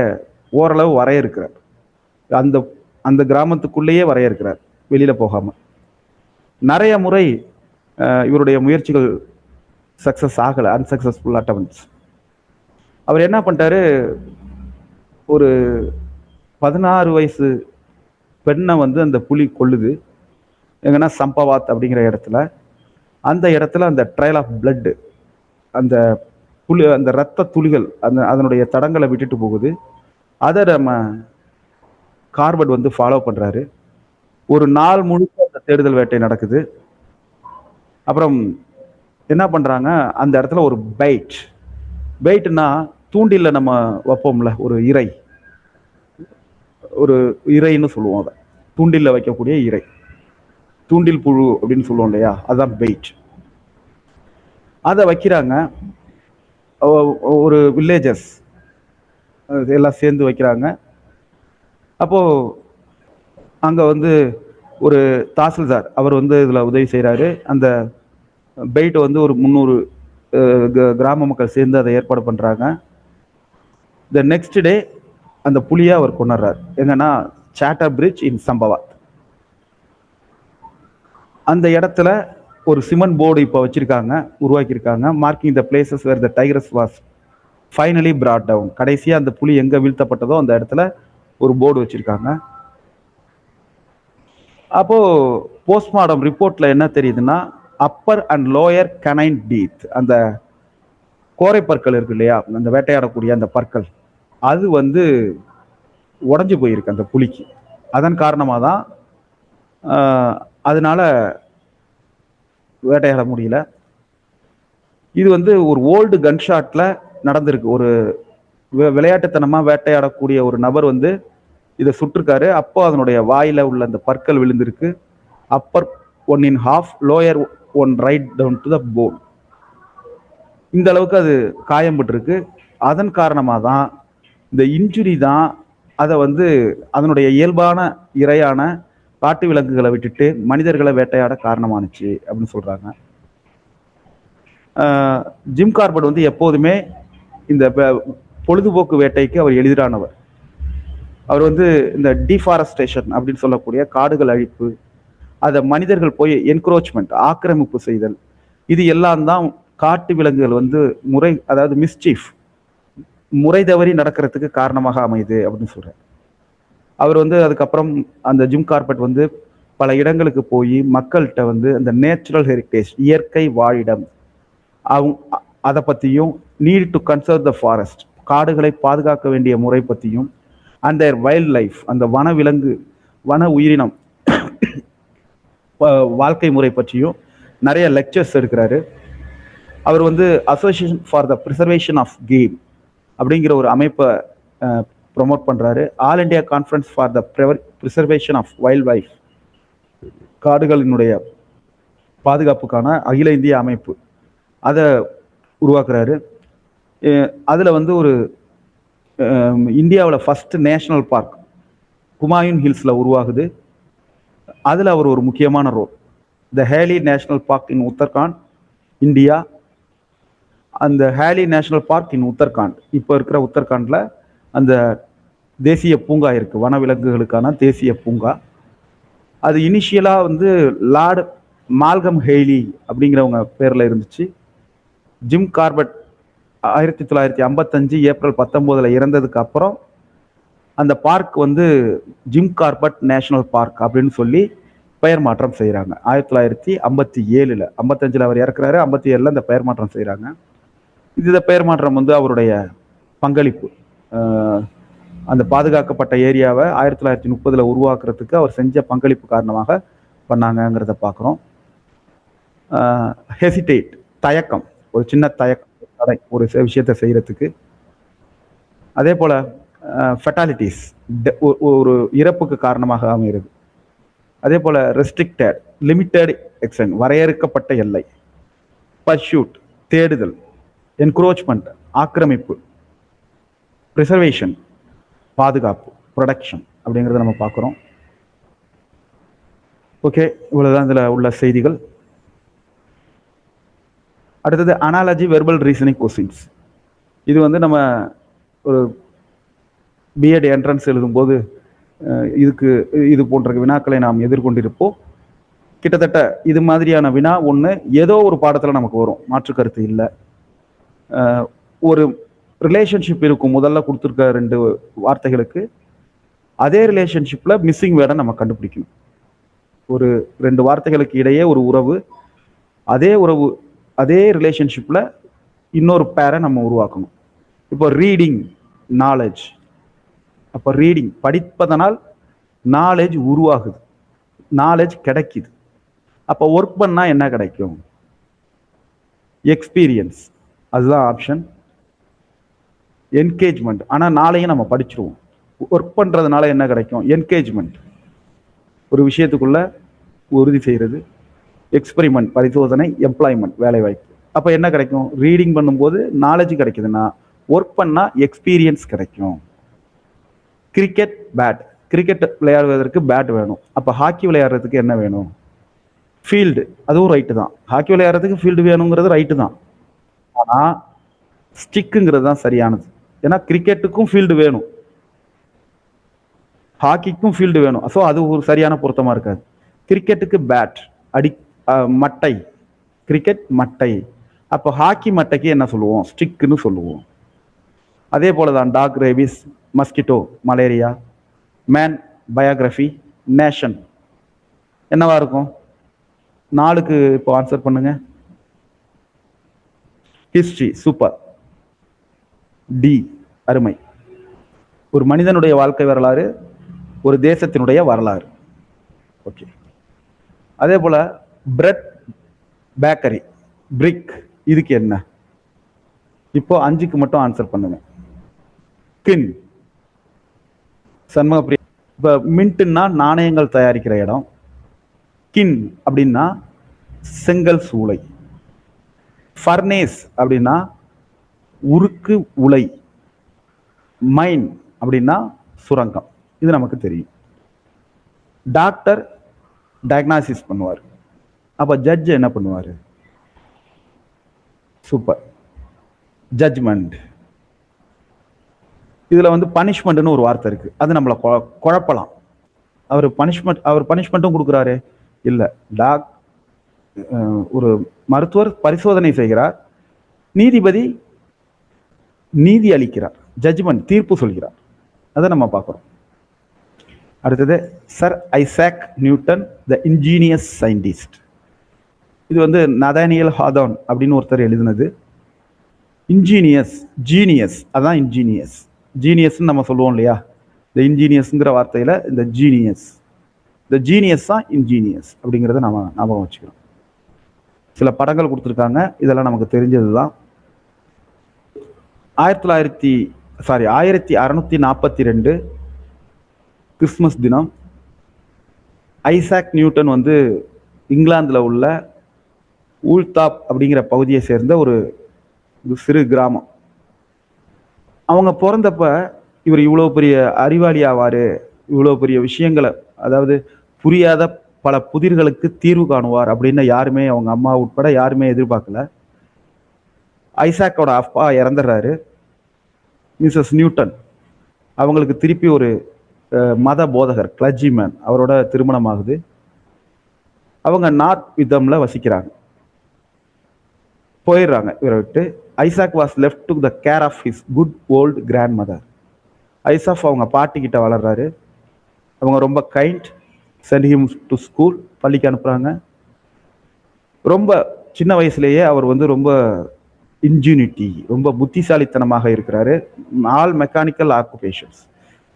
ஓரளவு வரையறுக்கிறார். அந்த அந்த கிராமத்துக்குள்ளேயே வரையறுக்கிறார், வெளியில போகாம. நிறைய முறை இவருடைய முயற்சிகள் சக்சஸ் ஆகலை, அன்சக்சஸ்ஃபுல் அட்டெம்ப்ட்ஸ். அவர் என்ன பண்ணிட்டாரு, ஒரு 16 வயசு பெண்ணை வந்து அந்த புலி கொல்லுது. எங்கன்னா சம்பவாத் அப்படிங்கிற இடத்துல. அந்த இடத்துல அந்த ட்ரையல் ஆஃப் பிளட், அந்த அந்த ரத்த துளிகள் அதனுடைய தடங்களை விட்டுட்டு போகுது. அதை நம்ம கார்பெட் வந்து ஃபாலோ பண்றாரு. ஒரு நாள் முழுக்க அந்த தேடுதல் வேட்டை நடக்குது. அப்புறம் என்ன பண்றாங்க, அந்த இடத்துல ஒரு பெயிட்னா தூண்டில நம்ம வைப்போம்ல, ஒரு இறைன்னு சொல்லுவோம். அதை தூண்டில வைக்கக்கூடிய இறை, தூண்டில் புழு அப்படின்னு சொல்லுவோம் இல்லையா, அதுதான் பெயிட். அதை வைக்கிறாங்க. ஒரு வில்லேஜர்ஸ் எல்லாம் சேர்ந்து வைக்கிறாங்க. அப்போ அங்க வந்து ஒரு தாசில்தார் அவர் வந்து இதுல உதவி செய்யறாரு. அந்த பெயிட்டை வந்து ஒரு 300 கிராம மக்கள் சேர்ந்து அதை ஏற்பாடு பண்றாங்க. த நெக்ஸ்ட் டே அந்த புலியை அவர் கொண்டாடுறார். எங்கன்னா சாட்டர் பிரிட்ஜ் இன் சம்பவாத். அந்த இடத்துல ஒரு சிமெண்ட் போர்டு இப்போ வச்சிருக்காங்க, உருவாக்கியிருக்காங்க. Marking the places where the tigers was finally brought down. கடைசியாக அந்த புலி எங்கே வீழ்த்தப்பட்டதோ அந்த இடத்துல ஒரு போர்டு வச்சிருக்காங்க. அப்போ போஸ்ட்மார்டம் ரிப்போர்ட்ல என்ன தெரியுதுன்னா, அப்பர் அண்ட் லோயர் கனைன் டீத், அந்த கோரை பற்கள் இருக்கு இல்லையா, அந்த வேட்டையாடக்கூடிய அந்த பற்கள், அது வந்து உடஞ்சு போயிருக்கு அந்த புலிக்கு. அதன் காரணமாக தான் அதனால வேட்டையாட முடியல. இது வந்து ஒரு ஓல்டு கன்ஷாட்ல நடந்திருக்கு. ஒரு விளையாட்டுத்தனமா வேட்டையாடக்கூடிய ஒரு நபர் வந்து இதை சுட்டிருக்காரு. அப்போ அதனுடைய வாயில உள்ள அந்த பற்கள் விழுந்திருக்கு. Upper 1.5, lower 1 right down to the bone. இந்த அளவுக்கு அது காயம்பட்டிருக்கு. அதன் காரணமாக தான் இந்த இன்ஜுரி தான் அதை வந்து அதனுடைய இயல்பான இரையான காட்டு விலங்குகளை விட்டுட்டு மனிதர்களை வேட்டையாட காரணமானுச்சு அப்படின்னு சொல்றாங்க. ஜிம் கார்பெட் வந்து எப்போதுமே இந்த பொழுதுபோக்கு வேட்டைக்கு அவர் எதிரானவர். அவர் வந்து இந்த டிஃபாரஸ்டேஷன் அப்படின்னு சொல்லக்கூடிய காடுகள் அழிப்பு, அதை மனிதர்கள் போய் என்க்ரோச்மெண்ட், ஆக்கிரமிப்பு செய்தல், இது எல்லாம் தான் காட்டு விலங்குகள் வந்து அதாவது மிஸ்சீஃப், முறை தவறி நடக்கிறதுக்கு காரணமாக அமையுது அப்படின்னு சொல்றாரு. அவர் வந்து அதுக்கப்புறம் அந்த ஜிம் கார்பெட் வந்து பல இடங்களுக்கு போய் மக்கள்கிட்ட வந்து அந்த நேச்சுரல் ஹெரிட்டேஜ், இயற்கை வாழிடம், அதை பற்றியும், need to conserve the forest, காடுகளை பாதுகாக்க வேண்டிய முறை பற்றியும், அண்ட் தேர் வைல்ட் லைஃப், அந்த வன உயிரினம் வாழ்க்கை முறை பற்றியும் நிறைய லெக்சர்ஸ் எடுக்கிறாரு. அவர் வந்து association for the preservation of game அப்படிங்கிற ஒரு அமைப்பை ப்ரொமோட் பண்ணுறாரு. All India conference for the preservation of wild life, காடுகளினுடைய பாதுகாப்புக்கான அகில இந்திய அமைப்பு, அதை உருவாக்குறாரு. அதில் வந்து ஒரு இந்தியாவில் ஃபஸ்ட்டு நேஷ்னல் பார்க் குமாயூன் ஹில்ஸில் உருவாகுது. அதில் அவர் ஒரு முக்கியமான role. The Hailey national park in Uttarakhand, India. அந்த Hailey national park in Uttarakhand, இப்போ இருக்கிற உத்தரகாண்டில் அந்த தேசிய பூங்கா இருக்குது, வனவிலங்குகளுக்கான தேசிய பூங்கா. அது இனிஷியலாக வந்து லார்டு மால்கம் ஹெய்லி அப்படிங்கிறவங்க பேரில் இருந்துச்சு. ஜிம் கார்பெட் 1955 ஏப்ரல் 19 இறந்ததுக்கு அப்புறம் அந்த பார்க் வந்து ஜிம் கார்பெட் நேஷனல் பார்க் அப்படின்னு சொல்லி பெயர் மாற்றம் செய்கிறாங்க. 1957, 55 அவர் இறக்குறாரு, 57 இந்த பெயர் மாற்றம் செய்கிறாங்க. இந்த பெயர் மாற்றம் வந்து அவருடைய பங்களிப்பு, அந்த பாதுகாக்கப்பட்ட ஏரியாவை 1930 உருவாக்குறதுக்கு அவர் செஞ்ச பங்களிப்பு காரணமாக பண்ணாங்கங்கிறத பார்க்குறோம். ஹெசிடேட், தயக்கம், ஒரு சின்ன தயக்கம், தடை ஒரு விஷயத்தை செய்யறதுக்கு. அதே போல ஃபெட்டாலிட்டிஸ், ஒரு இறப்புக்கு காரணமாக அமைகிறது. அதே போல ரெஸ்ட்ரிக்டட், லிமிட்டட் எக்ஸ்டென்ட், வரையறுக்கப்பட்ட எல்லை. பர்சூட், தேடுதல். என்க்ரோச்மெண்ட், ஆக்கிரமிப்பு. ப்ரிசர்வேஷன், பாதுகாப்பு, ப்ரொடக்ஷன் அப்படிங்கிறத நம்ம பார்க்குறோம். ஓகே, இவ்வளோதான் இதில் உள்ள செய்திகள். அடுத்தது அனாலஜி வெர்பல் ரீசனிங் கொஸ்டின்ஸ். இது வந்து நம்ம ஒரு பிஎட் என்ட்ரன்ஸ் எழுதும்போது இது போன்ற வினாக்களை நாம் எதிர்கொண்டிருப்போம். கிட்டத்தட்ட இது மாதிரியான வினா ஒன்று ஏதோ ஒரு பாடத்தில் நமக்கு வரும், மாற்று கருத்து இல்லை. ஒரு ரிலேஷன்ஷிப் இருக்கும், முதல்ல கொடுத்துருக்க 2 வார்த்தைகளுக்கு அதே ரிலேஷன்ஷிப்பில் மிஸ்ஸிங் வேர்டை நம்ம கண்டுபிடிக்கணும். ஒரு 2 வார்த்தைகளுக்கு இடையே ஒரு உறவு, அதே ரிலேஷன்ஷிப்பில் இன்னொரு பேரை நம்ம உருவாக்கணும். இப்போ ரீடிங், நாலேஜ். அப்போ ரீடிங் படிப்பதனால் நாலேஜ் உருவாகுது, நாலேஜ் கிடைக்குது. அப்போ ஒர்க் பண்ணால் என்ன கிடைக்கும்? எக்ஸ்பீரியன்ஸ், அதுதான் ஆப்ஷன். என்கேஜ்மெண்ட், ஆனால் நாளையும் நம்ம படிச்சிருவோம். ஒர்க் பண்ணுறதுனால என்ன கிடைக்கும்? என்கேஜ்மெண்ட், ஒரு விஷயத்துக்குள்ள உறுதி செய்கிறது. எக்ஸ்பெரிமெண்ட், பரிசோதனை. எம்ப்ளாய்மெண்ட், வேலைவாய்ப்பு. அப்போ என்ன கிடைக்கும்? ரீடிங் பண்ணும்போது நாலேஜ் கிடைக்குதுன்னா ஒர்க் பண்ணால் எக்ஸ்பீரியன்ஸ் கிடைக்கும். Cricket, bat. கிரிக்கெட் விளையாடுவதற்கு பேட் வேணும். அப்போ ஹாக்கி விளையாடுறதுக்கு என்ன வேணும்? ஃபீல்டு. அதுவும் ரைட்டு தான். ஹாக்கி விளையாடுறதுக்கு ஃபீல்டு வேணுங்கிறது ரைட்டு தான். ஆனால் ஸ்டிக்குங்கிறது தான் சரியானது. ஏன்னா கிரிக்கெட்டுக்கும் ஃபீல்டு வேணும், ஹாக்கிக்கும் ஃபீல்டு வேணும். ஸோ அது ஒரு சரியான பொருத்தமாக இருக்காது. கிரிக்கெட்டுக்கு பேட், மட்டை. கிரிக்கெட் மட்டை. அப்போ ஹாக்கி மட்டைக்கு என்ன சொல்லுவோம்? ஸ்டிக்குன்னு சொல்லுவோம். அதே போல தான் dog, rabies, mosquito, malaria. Man, biography. Nation என்னவா இருக்கும்? 4க்கு இப்போ ஆன்சர் பண்ணுங்க. History, super. டி, அருமை. ஒரு மனிதனுடைய வாழ்க்கை வரலாறு, ஒரு தேசத்தினுடைய வரலாறு. ஓகே. அதே போல பிரெட், பேக்கரி, பிரிக், இதுக்கு என்ன? இப்போ 5க்கு மட்டும் ஆன்சர் பண்ணுங்க. கின், சண்முகப்பிரியா. இப்போ மின்ட்னா நாணயங்கள் தயாரிக்கிற இடம். கின் அப்படின்னா செங்கல் சூளை. ஃபர்னேஸ் அப்படின்னா உருக்கு உலை. மைன் அப்படின்னா சுரங்கம். இது நமக்கு தெரியும். டாக்டர் டயக்னாசிஸ் பண்ணுவார். அப்போ ஜட்ஜ் என்ன பண்ணுவார்? Super, judgement. இதில் வந்து பனிஷ்மெண்ட்னு ஒரு வார்த்தை இருக்குது, அது நம்மளை குழப்பலாம். அவர் பனிஷ்மெண்ட்டும் கொடுக்குறாரு இல்லை. ஒரு மருத்துவர் பரிசோதனை செய்கிறார், நீதிபதி நீதி அளிக்கிறார், ஜட்ஜ்மெண்ட், தீர்ப்பு சொல்கிறார். அதை நம்ம பார்க்குறோம். அடுத்தது சர் ஐசாக் நியூட்டன், த இன்ஜீனியஸ் சயின்டிஸ்ட். இது வந்து நதானியல் ஹாதான் அப்படின்னு ஒருத்தர் எழுதினது. இன்ஜீனியஸ், ஜீனியஸ், அதான் இன்ஜீனியஸ். ஜீனியஸ்ன்னு நம்ம சொல்லுவோம் இல்லையா? இந்த இன்ஜீனியஸ்ங்கிற வார்த்தையில் இந்த ஜீனியஸ் தான் இன்ஜீனியஸ் அப்படிங்கிறத நம்ம ஞாபகம் வச்சுக்கிறோம். சில படங்கள் கொடுத்துருக்காங்க, இதெல்லாம் நமக்கு தெரிஞ்சது தான். 1642 கிறிஸ்மஸ் தினம் ஐசாக் நியூட்டன் வந்து இங்கிலாந்தில் உள்ள ஊல்தாப் அப்படிங்கிற பகுதியை சேர்ந்த ஒரு சிறு கிராமம். அவங்க பிறந்தப்ப இவர் இவ்வளோ பெரிய அறிவாளி ஆவார், இவ்வளோ பெரிய விஷயங்களை, அதாவது புரியாத பல புதிர்களுக்கு தீர்வு காணுவார் அப்படின்னு யாருமே, அவங்க அம்மா உட்பட யாருமே எதிர்பார்க்கல. ஐசாக்கோட அப்பா இறந்துடுறாரு. மிஸ்ஸஸ் நியூட்டன் அவங்களுக்கு திருப்பி ஒரு மத போதகர், கிளர்ஜிமேன், அவரோட திருமணம் ஆகுது. அவங்க நார்த் விதம்ல வசிக்கிறாங்க. போயிடுறாங்க இவரை விட்டு. Isaac was left to the care of his good old grandmother. Isaac அவங்க பாட்டி கிட்ட வளர்றாரு. அவங்க ரொம்ப kind. Sent him to school, பள்ளிக்கு அனுப்புறாங்க. ரொம்ப சின்ன வயசுலேயே அவர் வந்து ரொம்ப இன்ஜினிட்டி, ரொம்ப புத்திசாலித்தனமாக இருக்கிறாரு. ஆல் மெக்கானிக்கல் ஆக்குபேஷன்ஸ்,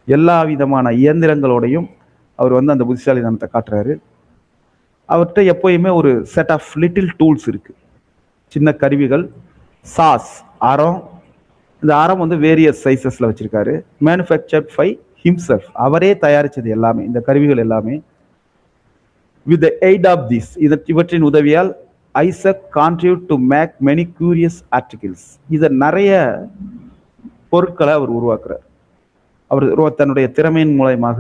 எல்லா விதமான இயந்திரங்களோடையும் அவர் வந்து அந்த புத்திசாலித்தனத்தை காட்டுறாரு. அவர்கிட்ட எப்போயுமே ஒரு செட் ஆஃப் லிட்டில் டூல்ஸ் இருக்கு, சின்ன கருவிகள். சாஸ், அறம். இந்த அறம் வந்து வேரியஸ் சைஸஸ்ல வச்சிருக்காரு. மேனுஃபேக்சர்ட் பை ஹிம்செல்ஃப், அவரே தயாரிச்சது எல்லாமே, இந்த கருவிகள் எல்லாமே. With the aid of this, இவற்றின் உதவியால் Isaac contribute to make many curious articles, இதை நிறைய பொருட்களை அவர் உருவாக்குறார். அவர் தன்னுடைய திறமையின் மூலமாக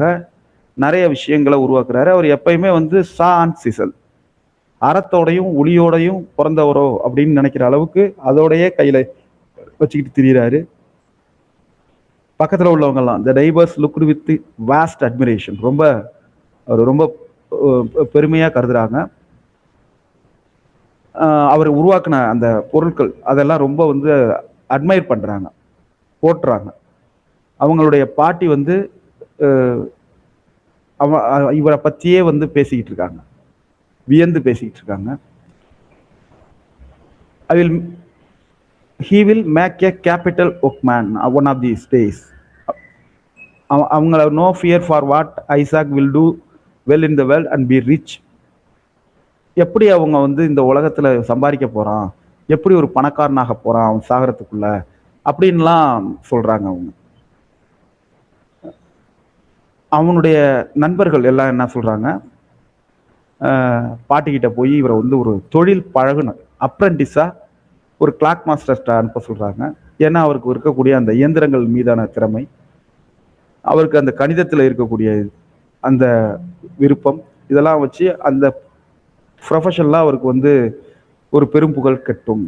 நிறைய விஷயங்களை உருவாக்குறாரு. அவர் எப்பயுமே வந்து சா அண்ட் சிசல், அறத்தோடையும் ஒளியோடையும் பிறந்தவரோ அப்படின்னு நினைக்கிற அளவுக்கு அதோடையே கையில வச்சுக்கிட்டு திரியிறாரு. பக்கத்தில் உள்ளவங்கெல்லாம் the neighbours looked with vast admiration, ரொம்ப அவர் ரொம்ப பெருமையாக கருதுறாங்க. அவர் உருவாக்கின அந்த பொருட்கள் அதெல்லாம் ரொம்ப வந்து அட்மையர் பண்ணுறாங்க, போட்டுறாங்க. அவங்களுடைய பாட்டி வந்து இவரை பற்றியே வந்து பேசிக்கிட்டு இருக்காங்க, வியந்து பேசிக்கிட்டு இருக்காங்க. he will make a capital workman one of these days. அவங்கள no fear for what Isaac will do well in the world and be rich. எப்படி அவங்க வந்து இந்த உலகத்துல சம்பாதிக்க போறான், எப்படி ஒரு பணக்காரனாக போறான் அவன் சாகரத்துக்குள்ள அப்படின்லாம் சொல்றாங்க. அவனுடைய நண்பர்கள் எல்லாம் என்ன சொல்றாங்க, பாட்டிக்கிட்ட போய் இவரை வந்து ஒரு தொழில் பழகுனர், அப்ரெண்டிஸா ஒரு கிளாக் மாஸ்டர்ஸ்ட அனுப்ப சொல்றாங்க. ஏன்னா அவருக்கு இருக்கக்கூடிய அந்த இயந்திரங்கள் மீதான திறமை, அவருக்கு அந்த கணிதத்தில் இருக்கக்கூடிய அந்த விருப்பம், இதெல்லாம் வச்சு அந்த ப்ரொஃபஷன்லாம் அவருக்கு வந்து ஒரு பெரும் புகழ் கட்டும்.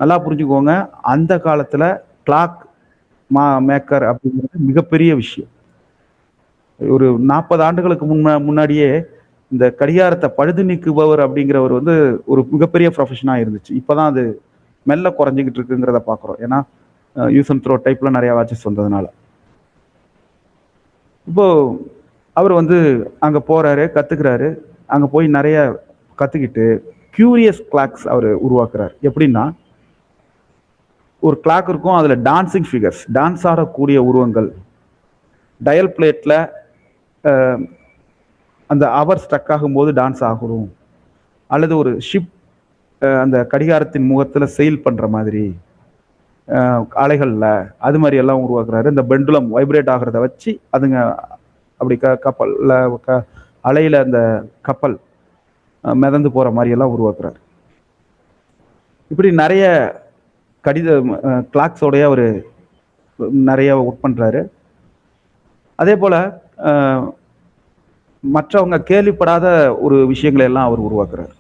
நல்லா புரிஞ்சுக்கோங்க, அந்த காலத்துல கிளாக் மேக்கர் அப்படிங்கிறது மிகப்பெரிய விஷயம். ஒரு 40 ஆண்டுகளுக்கு முன்னாடியே இந்த கடிகாரத்தை பழுது நீக்குபவர் அப்படிங்கிறவர் வந்து ஒரு மிகப்பெரிய ப்ரொஃபஷனாக இருந்துச்சு. இப்போதான் அது மெல்ல குறைஞ்சிக்கிட்டு இருக்குங்கிறத பார்க்குறோம். ஏன்னா யூஸ் அண்ட் த்ரோ டைப்ல நிறைய வாட்சஸ் வந்ததுனால. இப்போ அவர் வந்து அங்கே போறாரு, கத்துக்கிறாரு. அங்கே போய் நிறைய கத்துக்கிட்டு கியூரியஸ் கிளாக்ஸ் அவர் உருவாக்குறாரு. எப்படின்னா, ஒரு கிளாக் இருக்கும், அதுல டான்சிங் ஃபிகர்ஸ், டான்ஸ் ஆடக்கூடிய உருவங்கள், டயல் பிளேட்ல அந்த அவர் ஸ்டக் ஆகும்போது டான்ஸ் ஆகும், அல்லது ஒரு ஷிப் அந்த கடிகாரத்தின் முகத்துல செயில் பண்ற மாதிரி அலைகள்ல அது மாதிரி எல்லாம் உருவாக்குறாரு. இந்த பெண்டுலம் வைப்ரேட் ஆகிறத வச்சு அதுங்க அப்படி கப்பல்ல அலையில அந்த கப்பல் மிதந்து போற மாதிரி எல்லாம் உருவாக்குறாரு. இப்படி நிறைய கிளாக்ஸோடைய அவர் நிறைய ஒர்க் பண்றாரு. அதே போல மற்றவங்க கேள்விப்படாத ஒரு விஷயங்களை எல்லாம் அவர் உருவாக்குறார்.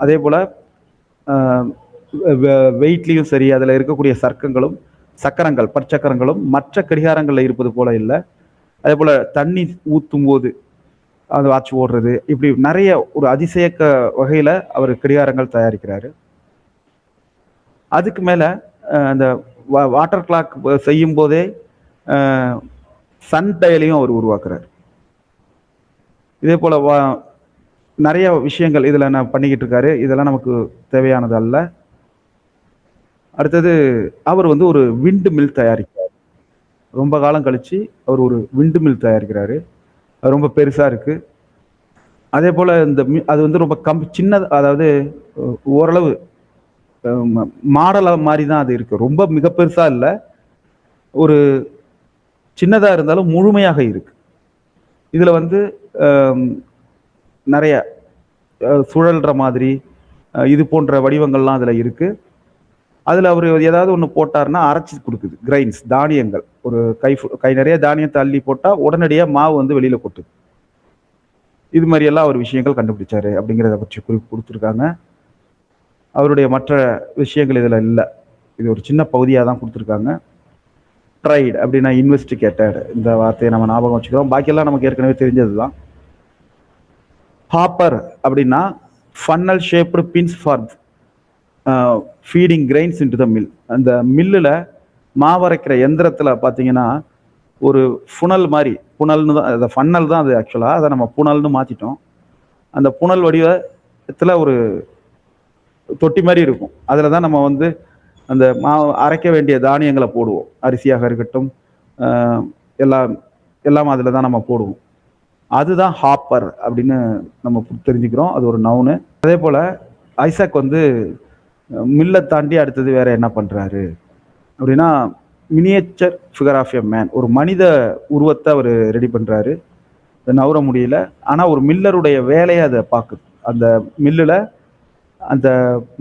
அதே போல வெயிட்லையும் சரி, அதில் இருக்கக்கூடிய சக்கரங்கள் பற்சக்கரங்களும் மற்ற கடிகாரங்களில் இருப்பது போல இல்லை. அதே போல தண்ணி ஊற்றும் போது அது வாட்ச் ஓடுறது, இப்படி நிறைய ஒரு அதிசயக்க வகையில அவர் கடிகாரங்கள் தயாரிக்கிறாரு. அதுக்கு மேல அந்த வாட்டர் கிளாக் செய்யும் போதே சன் டயலையும் அவர் உருவாக்குறாரு. இதே போல நிறைய விஷயங்கள் இதுல நான் பண்ணிக்கிட்டு இருக்காரு. இதெல்லாம் நமக்கு தேவையானது அல்ல. அடுத்தது அவர் வந்து ஒரு விண்டு மில் தயாரிக்கிறார். ரொம்ப காலம் கழிச்சு அவர் ஒரு விண்டு மில் தயாரிக்கிறாரு. அது ரொம்ப பெருசா இருக்கு. அதே போல இந்த அது வந்து ரொம்ப சின்ன, அதாவது ஓரளவு மாடலா மாதிரி தான் அது இருக்கு. ரொம்ப மிக பெருசா இல்லை. ஒரு சின்னதாக இருந்தாலும் முழுமையாக இருக்கு. இதில் வந்து நிறைய சுழல்ற மாதிரி இது போன்ற வடிவங்கள்லாம் அதில் இருக்கு. அதில் அவர் ஏதாவது ஒன்று போட்டார்னா அரைச்சி கொடுக்குது. கிரைன்ஸ், தானியங்கள், ஒரு கை நிறைய தானியத்தை அள்ளி போட்டால் உடனடியாக மாவு வந்து வெளியில் கொட்டுது. இது மாதிரியெல்லாம் அவர் விஷயங்கள் கண்டுபிடிச்சாரு அப்படிங்கிறத பற்றி குறிப்பு கொடுத்துருக்காங்க. அவருடைய மற்ற விஷயங்கள் இதில் இல்லை. இது ஒரு சின்ன பகுதியாக தான் கொடுத்துருக்காங்க. ட்ரைட் அப்படின்னா இன்வெஸ்டிகேட்டட், இந்த வார்த்தையை நம்ம ஞாபகம் வச்சுக்கிறோம். பாக்கியெல்லாம் நமக்கு ஏற்கனவே தெரிஞ்சது தான். ஹாப்பர் அப்படின்னா funnel shaped pins for feeding grains into the mill. அந்த மில்லில் மாவரைக்கிற எந்திரத்தில் பார்த்தீங்கன்னா ஒரு புனல் மாதிரி, புனல்னு தான், அந்த ஃபன்னல் தான் அது ஆக்சுவலாக, அதை நம்ம புனல்னு மாற்றிட்டோம். அந்த புனல் வடிவத்தில் ஒரு தொட்டி மாதிரி இருக்கும். அதில் தான் நம்ம வந்து அந்த அரைக்க வேண்டிய தானியங்களை போடுவோம். அரிசியாக இருக்கட்டும், எல்லாம் அதில் தான் நம்ம போடுவோம். அதுதான் ஹாப்பர் அப்படின்னு நம்ம தெரிஞ்சுக்கிறோம். அது ஒரு நவுனு. அதே போல் ஐசாக் வந்து மில்லை தாண்டி அடுத்தது வேற என்ன பண்ணுறாரு அப்படின்னா, miniature figure of a man, ஒரு மனித உருவத்தை அவர் ரெடி பண்ணுறாரு. நவர முடியல, ஆனால் ஒரு மில்லருடைய வேலையை அதை பார்க்குது. அந்த மில்லில் அந்த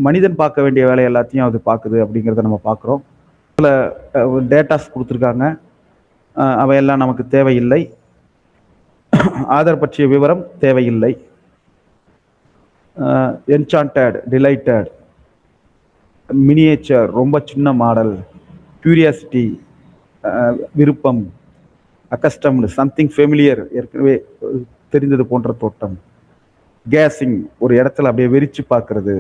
மனிதன் பார்க்க வேண்டிய வேலை எல்லாத்தையும் அது பார்க்குது அப்படிங்கிறத நம்ம பார்க்குறோம். அதில் டேட்டாஸ் கொடுத்துருக்காங்க, அவையெல்லாம் நமக்கு தேவையில்லை. ஆதர் பற்றிய விவரம் தேவையில்லை. என்சாண்டட், டிலைட்டட், மினியேச்சர் ரொம்ப சின்ன மாடல், கியூரியாசிட்டி விருப்பம், அக்கஸ்டம்டு சம்திங் ஃபெமிலியர் ஏற்கனவே தெரிந்தது போன்ற தோட்டம், கேஸிங் ஒரு இடத்துல அப்படியே வெறிச்சு பார்க்கறது,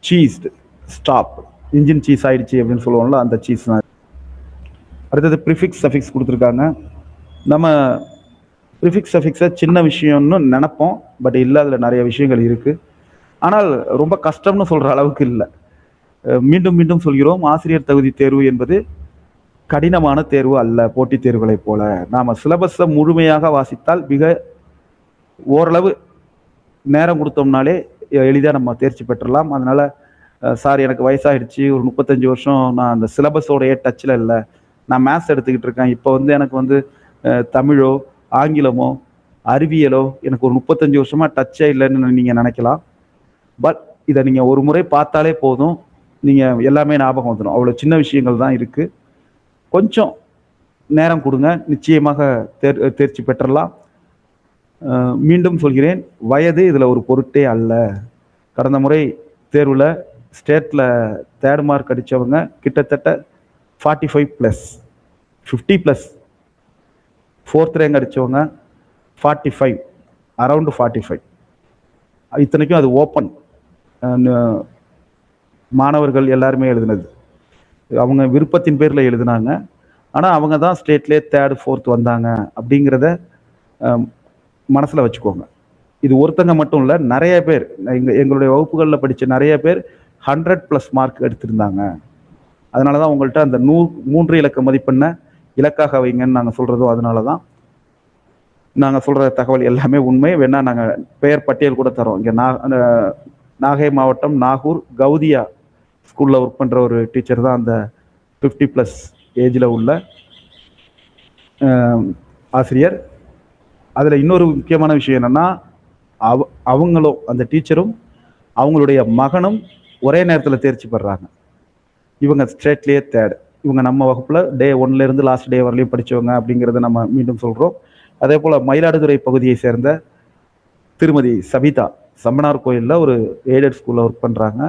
சீஸ்டு ஸ்டாப், இன்ஜின் சீஸ் ஆயிடுச்சு அப்படின்னு சொல்லுவோம்ல, அந்த சீஸ் தான். அடுத்தது ப்ரிஃபிக்ஸ் சஃபிக்ஸ் கொடுத்துருக்காங்க. நம்ம ப்ரிஃபிக்ஸ் சஃபிக்ஸை சின்ன விஷயம்னு நினைப்போம், பட் இல்லை, அதில் நிறைய விஷயங்கள் இருக்குது. ஆனால் ரொம்ப கஷ்டம்னு சொல்கிற அளவுக்கு இல்லை. மீண்டும் மீண்டும் சொல்கிறோம், ஆசிரியர் தகுதி தேர்வு என்பது கடினமான தேர்வு அல்ல. போட்டித் தேர்வுகளைப் போல நாம் சிலபஸை முழுமையாக வாசித்தால் மிக ஓரளவு நேரம் கொடுத்தோம்னாலே எளிதாக நம்ம தேர்ச்சி பெற்றலாம். அதனால் சார் எனக்கு வயசாகிடுச்சு, ஒரு 35 வருஷம் நான் அந்த சிலபஸோடைய டச்சில் இல்லை, நான் மேத்ஸ் எடுத்துக்கிட்டு இருக்கேன், இப்போ வந்து எனக்கு வந்து தமிழோ ஆங்கிலமோ அறிவியலோ எனக்கு ஒரு 35 வருஷமாக டச்சே இல்லைன்னு நீங்கள் நினைக்கலாம். பட் இதை நீங்கள் ஒரு முறை பார்த்தாலே போதும், நீங்கள் எல்லாமே ஞாபகம் வந்துடும். அவ்வளோ சின்ன விஷயங்கள் தான் இருக்குது. கொஞ்சம் நேரம் கொடுங்க, நிச்சயமாக தேர்ச்சி பெற்றலாம். மீண்டும் சொல்கிறேன், வயது இதில் ஒரு பொருட்டே அல்ல. கடந்த முறை தேர்வில் ஸ்டேட்டில் 3rd மார்க் அடித்தவங்க கிட்டத்தட்ட 45+, 50+. 4th rank அடித்தவங்க 45, around 45. இத்தனைக்கும் அது ஓப்பன், மாணவர்கள் எல்லாருமே எழுதுனது, அவங்க விருப்பத்தின் பேரில் எழுதுனாங்க. ஆனால் அவங்க தான் ஸ்டேட்லேயே 3rd 4th வந்தாங்க அப்படிங்கிறத மனசில் வச்சுக்கோங்க. இது ஒருத்தங்க மட்டும் இல்லை, நிறைய பேர் எங்களுடைய வகுப்புகளில் படித்த நிறைய பேர் 100+ மார்க் எடுத்திருந்தாங்க. அதனால தான் உங்கள்கிட்ட அந்த 3 இலக்க மதிப்பெண்ணை இலக்காக வைங்கன்னு நாங்கள் சொல்கிறதும் அதனால தான். நாங்கள் சொல்கிற தகவல் எல்லாமே உண்மை. வேணால் நாங்கள் பெயர் பட்டியல் கூட தரோம். இங்கே நாகை மாவட்டம் நாகூர் கௌதியா ஸ்கூலில் ஒர்க் பண்ணுற ஒரு டீச்சர் தான் அந்த 50+ ஏஜில் உள்ள ஆசிரியர். அதில் இன்னொரு முக்கியமான விஷயம் என்னென்னா, அவங்களும் அந்த டீச்சரும் அவங்களுடைய மகனும் ஒரே நேரத்தில் தேர்ச்சி பெறாங்க. இவங்க ஸ்டேட்லேயே 3rd. இவங்க நம்ம வகுப்பில் டே 1லேருந்து லாஸ்ட் டே வரலையும் படித்தவங்க அப்படிங்கிறத நம்ம மீண்டும் சொல்கிறோம். அதே போல் மயிலாடுதுறை பகுதியை சேர்ந்த திருமதி சபிதா சம்பனார் கோயிலில் ஒரு எய்டட் ஸ்கூலில் ஒர்க் பண்ணுறாங்க.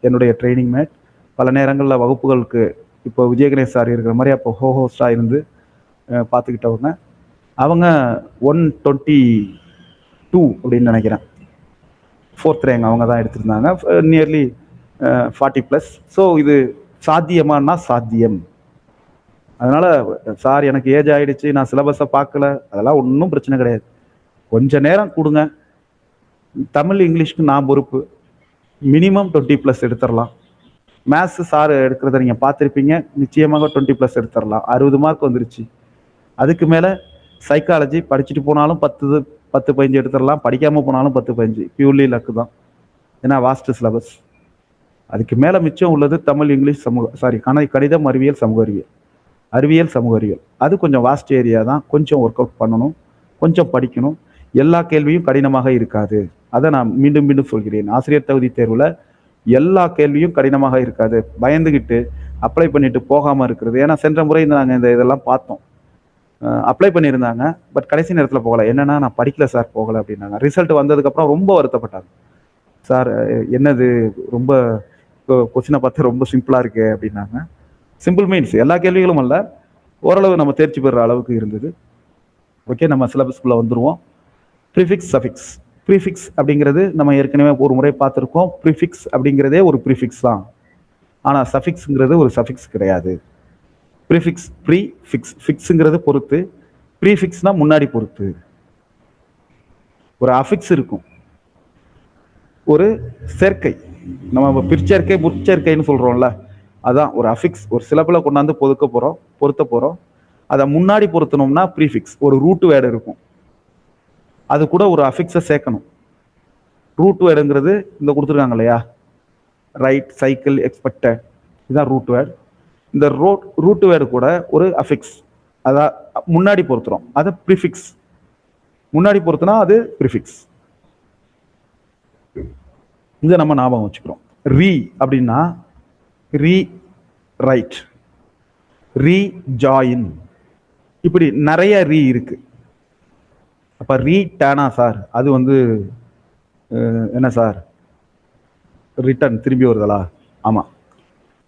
என்னுடைய ட்ரைனிங் மேட். பல நேரங்களில் வகுப்புகளுக்கு இப்போ விஜயகணேஷ் சார் இருக்கிற மாதிரி அப்போ ஹோஸ்டாக இருந்து பார்த்துக்கிட்டவங்க. அவங்க 122 அப்படின்னு நினைக்கிறேன், 4th ரேங்க் அவங்க தான் எடுத்திருந்தாங்க, நியர்லி 40+. ஸோ இது சாத்தியமானா சாத்தியம். அதனால் சார் எனக்கு ஏஜ் ஆகிடுச்சு, நான் சிலபஸை பார்க்கல, அதெல்லாம் ஒன்றும் பிரச்சனை கிடையாது. கொஞ்சம் நேரம் கொடுங்க. தமிழ் இங்கிலீஷ்க்கு நான் பொறுப்பு. மினிமம் 20+ எடுத்துடலாம். மேத்ஸு சார் எடுக்கிறத நீங்கள் பார்த்துருப்பீங்க, நிச்சயமாக 20+ எடுத்துடலாம். 60 மார்க் வந்துருச்சு. அதுக்கு மேலே சைக்காலஜி படிச்சுட்டு போனாலும் 10-15 எடுத்துடலாம், படிக்காமல் போனாலும் 10-15. பியூர்லி லக்கு தான், ஏன்னா வாஸ்ட் சிலபஸ். அதுக்கு மேலே மிச்சம் உள்ளது தமிழ் இங்கிலீஷ் கணிதம் அறிவியல் சமூக அறிவியல். அறிவியல் சமூக அறிவியல் அது கொஞ்சம் வாஸ்ட் ஏரியா தான், கொஞ்சம் ஒர்க் அவுட் பண்ணணும், கொஞ்சம் படிக்கணும். எல்லா கேள்வியும் கடினமாக இருக்காது. அதை நான் மீண்டும் மீண்டும் சொல்கிறேன். ஆசிரியர் தகுதி தேர்வில் எல்லா கேள்வியும் கடினமாக இருக்காது. பயந்துக்கிட்டு அப்ளை பண்ணிட்டு போகாமல் இருக்கிறது. ஏன்னா சென்ற முறை நாங்கள் இதெல்லாம் பார்த்தோம். அப்ளை பண்ணியிருந்தாங்க, பட் கடைசி நேரத்தில் போகலை. என்னன்னா நான் படிக்கல சார், போகலை அப்படின்னாங்க. ரிசல்ட் வந்ததுக்கப்புறம் ரொம்ப வருத்தப்பட்டாங்க. சார் என்னது ரொம்ப கொஸ்டினை பார்த்து ரொம்ப சிம்பிளாக இருக்கு அப்படின்னாங்க. சிம்பிள் மீன்ஸ் எல்லா கேள்விகளும் அல்ல, ஓரளவு நம்ம தேர்ச்சி பெறுற அளவுக்கு இருந்தது. ஓகே, நம்ம சிலபஸ்குள்ளே வந்துடுவோம். Prefix suffix. ப்ரீஃபிக்ஸ் அப்படிங்கிறது நம்ம ஏற்கனவே ஒரு முறை பார்த்துருக்கோம். ப்ரீஃபிக்ஸ் அப்படிங்கிறதே ஒரு ப்ரீஃபிக்ஸ் தான். ஆனால் சஃபிக்ஸுங்கிறது ஒரு சஃபிக்ஸ் கிடையாது. ப்ரீஃபிக்ஸ் ப்ரீஃபிக்ஸ், ஃபிக்ஸுங்கிறது பொறுத்து, ப்ரீஃபிக்ஸ்னா முன்னாடி பொறுத்து. ஒரு அஃபிக்ஸ் இருக்கும், ஒரு சேர்க்கை, நம்ம பிற்சேர்க்கை முற்சேர்க்கைன்னு சொல்கிறோம்ல, அதான் ஒரு அஃபிக்ஸ். ஒரு சிலபில் கொண்டாந்து பொருத்த போகிறோம். அதை முன்னாடி பொருத்தணும்னா ப்ரீஃபிக்ஸ். ஒரு ரூட் வேர்டு இருக்கும், அது கூட ஒரு அஃபிக்ஸை சேர்க்கணும். ரூட் வேர்டுங்கிறது இந்த கொடுத்துருக்காங்க இல்லையா, ரைட், சைக்கிள், எக்ஸ்பெக்டட், இதுதான் ரூட் வேர்டு. இந்த ரூட் வேர்டு கூட ஒரு அஃபிக்ஸ், அதான் முன்னாடி பொருத்துறோம், அது ப்ரிஃபிக்ஸ். முன்னாடி பொறுத்துனா அது ப்ரிஃபிக்ஸ். இதை நம்ம ஞாபகம் வச்சுக்கிறோம். ரீ அப்படின்னா ரீ ரைட், ரீ ஜாயின், இப்படி நிறைய ரீ இருக்கு. அப்ப ரீ டேனா சார், அது என்ன சார், ரிட்டர்ன், திரும்பி வருதலா? ஆமா.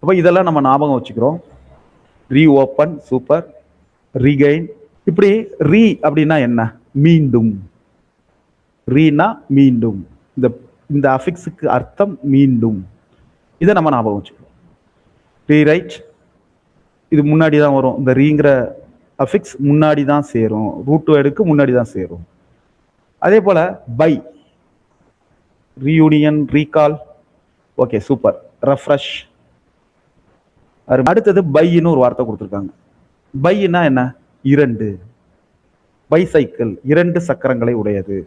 அப்ப இதெல்லாம் நம்ம ஞாபகம் வச்சுக்கிறோம். Re open, super. ரீகெயின். இப்படி ரீ அப்படின்னா என்ன? மீண்டும். ரீனா மீண்டும். இந்த அஃபிக்ஸுக்கு அர்த்தம் மீண்டும். இதை நம்ம ஞாபகம் வச்சுக்கிறோம். ரீரைட், இது முன்னாடி தான் வரும். இந்த ரீங்கிற அஃபிக்ஸ் முன்னாடி தான் சேரும், ரூட் வேர்டுக்கு முன்னாடி தான் சேரும். அதே போல bi, reunion, recall. Okay, super. Refresh. அடுத்தது பைன்னு ஒரு வார்த்தை கொடுத்துருக்காங்க. பைன்னா என்ன? இரண்டு. பைசைக்கிள், இரண்டு சக்கரங்களை உடையது.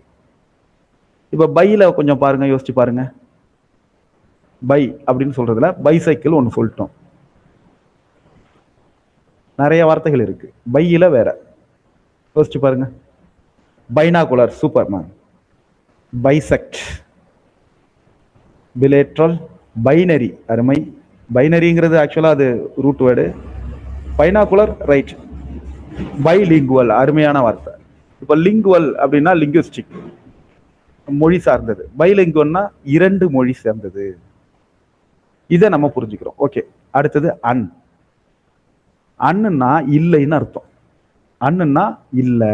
இப்ப பையில கொஞ்சம் பாருங்க, யோசிச்சு பாருங்க. பை அப்படின்னு சொல்றதுல பைசைக்கிள் ஒன்று சொல்லிட்டோம். நிறைய வார்த்தைகள் இருக்கு. பையில வேற, யோசிச்சு பாருங்க. Binocular, super man. Bisect, bilateral, binary, அருமை. பைனரிங்கிறது ஆக்சுவலா அது root word. Binocular, right. Bilingual, அருமையான வார்த்தை. இப்ப லிங்குவல் அப்படின்னா லிங்குவிஸ்டிக், மொழி சார்ந்தது. பைலிங்குவல்னா இரண்டு மொழி சேர்ந்தது. இதை நம்ம புரிஞ்சுக்கிறோம். ஓகே, அடுத்தது அன். அன்னுன்னா இல்லைன்னு அர்த்தம். அன்னுன்னா இல்லை.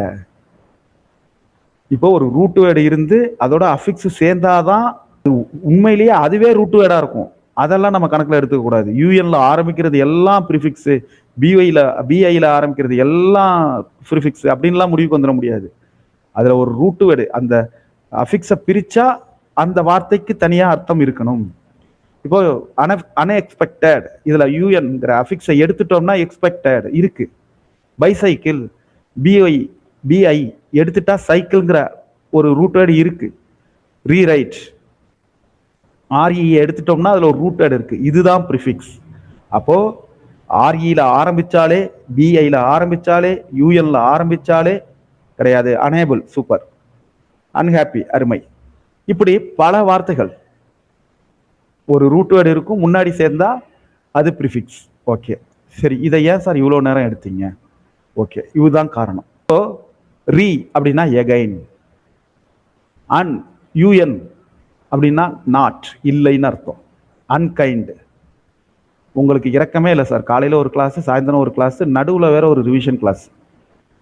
இப்போ ஒரு ரூட் வேர்டு இருந்து அதோட அஃபிக்ஸ் சேர்ந்தாதான் உண்மையிலேயே அதுவே ரூட் வேர்டா இருக்கும். அதெல்லாம் நம்ம கணக்குல எடுத்துக்க கூடாது. யூஎன்ல ஆரம்பிக்கிறது எல்லாம் ப்ரிஃபிக்ஸ், பிஐல ஆரம்பிக்கிறது எல்லாம் ப்ரிஃபிக்ஸ் அப்படின்லாம் முடிவுக்கு வந்துட முடியாது. அதுல ஒரு ரூட் வேர்டு, அந்த அஃபிக்ஸை பிரிச்சா அந்த வார்த்தைக்கு தனியா அர்த்தம் இருக்கணும். இப்போ அன்எக்ஸ்பெக்டட், இதுல யூஎன்ங்கிற அஃபிக்ஸை எடுத்துட்டோம்னா எக்ஸ்பெக்டட் இருக்கு. பைசைக்கிள், பிஐ எடுத்துட்டா சைக்கிள்ங்கிற ஒரு ரூட் வேர்டு இருக்கு. ரீரைட், ஆர்இ எடுத்துட்டோம்னா அதுல ஒரு ரூட் வேர்டு இருக்கு. இதுதான் ப்ரிஃபிக்ஸ். அப்போ ஆர்இல ஆரம்பிச்சாலே, பிஐல ஆரம்பிச்சாலே, யூஎன்ல ஆரம்பிச்சாலே கிடையாது. Unable, super. அன்ஹாப்பி, அருமை. இப்படி பல வார்த்தைகள் ஒரு ரூட் வேர்டு இருக்கும், முன்னாடி சேர்ந்தா அது ப்ரிஃபிக்ஸ். ஓகே, சரி. இதை ஏன் சார் இவ்வளோ நேரம் எடுத்தீங்க? ஓகே, இதுதான் காரணம். ஸோ ரீ அப்படின்னா எகைன். அன், யூஎன் அப்படின்னா நாட், இல்லைன்னு அர்த்தம். அன்கைண்ட், உங்களுக்கு இறக்கமே இல்லை சார். காலையில் ஒரு கிளாஸ், சாயந்தரம் ஒரு கிளாஸ், நடுவில் வேற ஒரு ரிவிஷன் கிளாஸ்.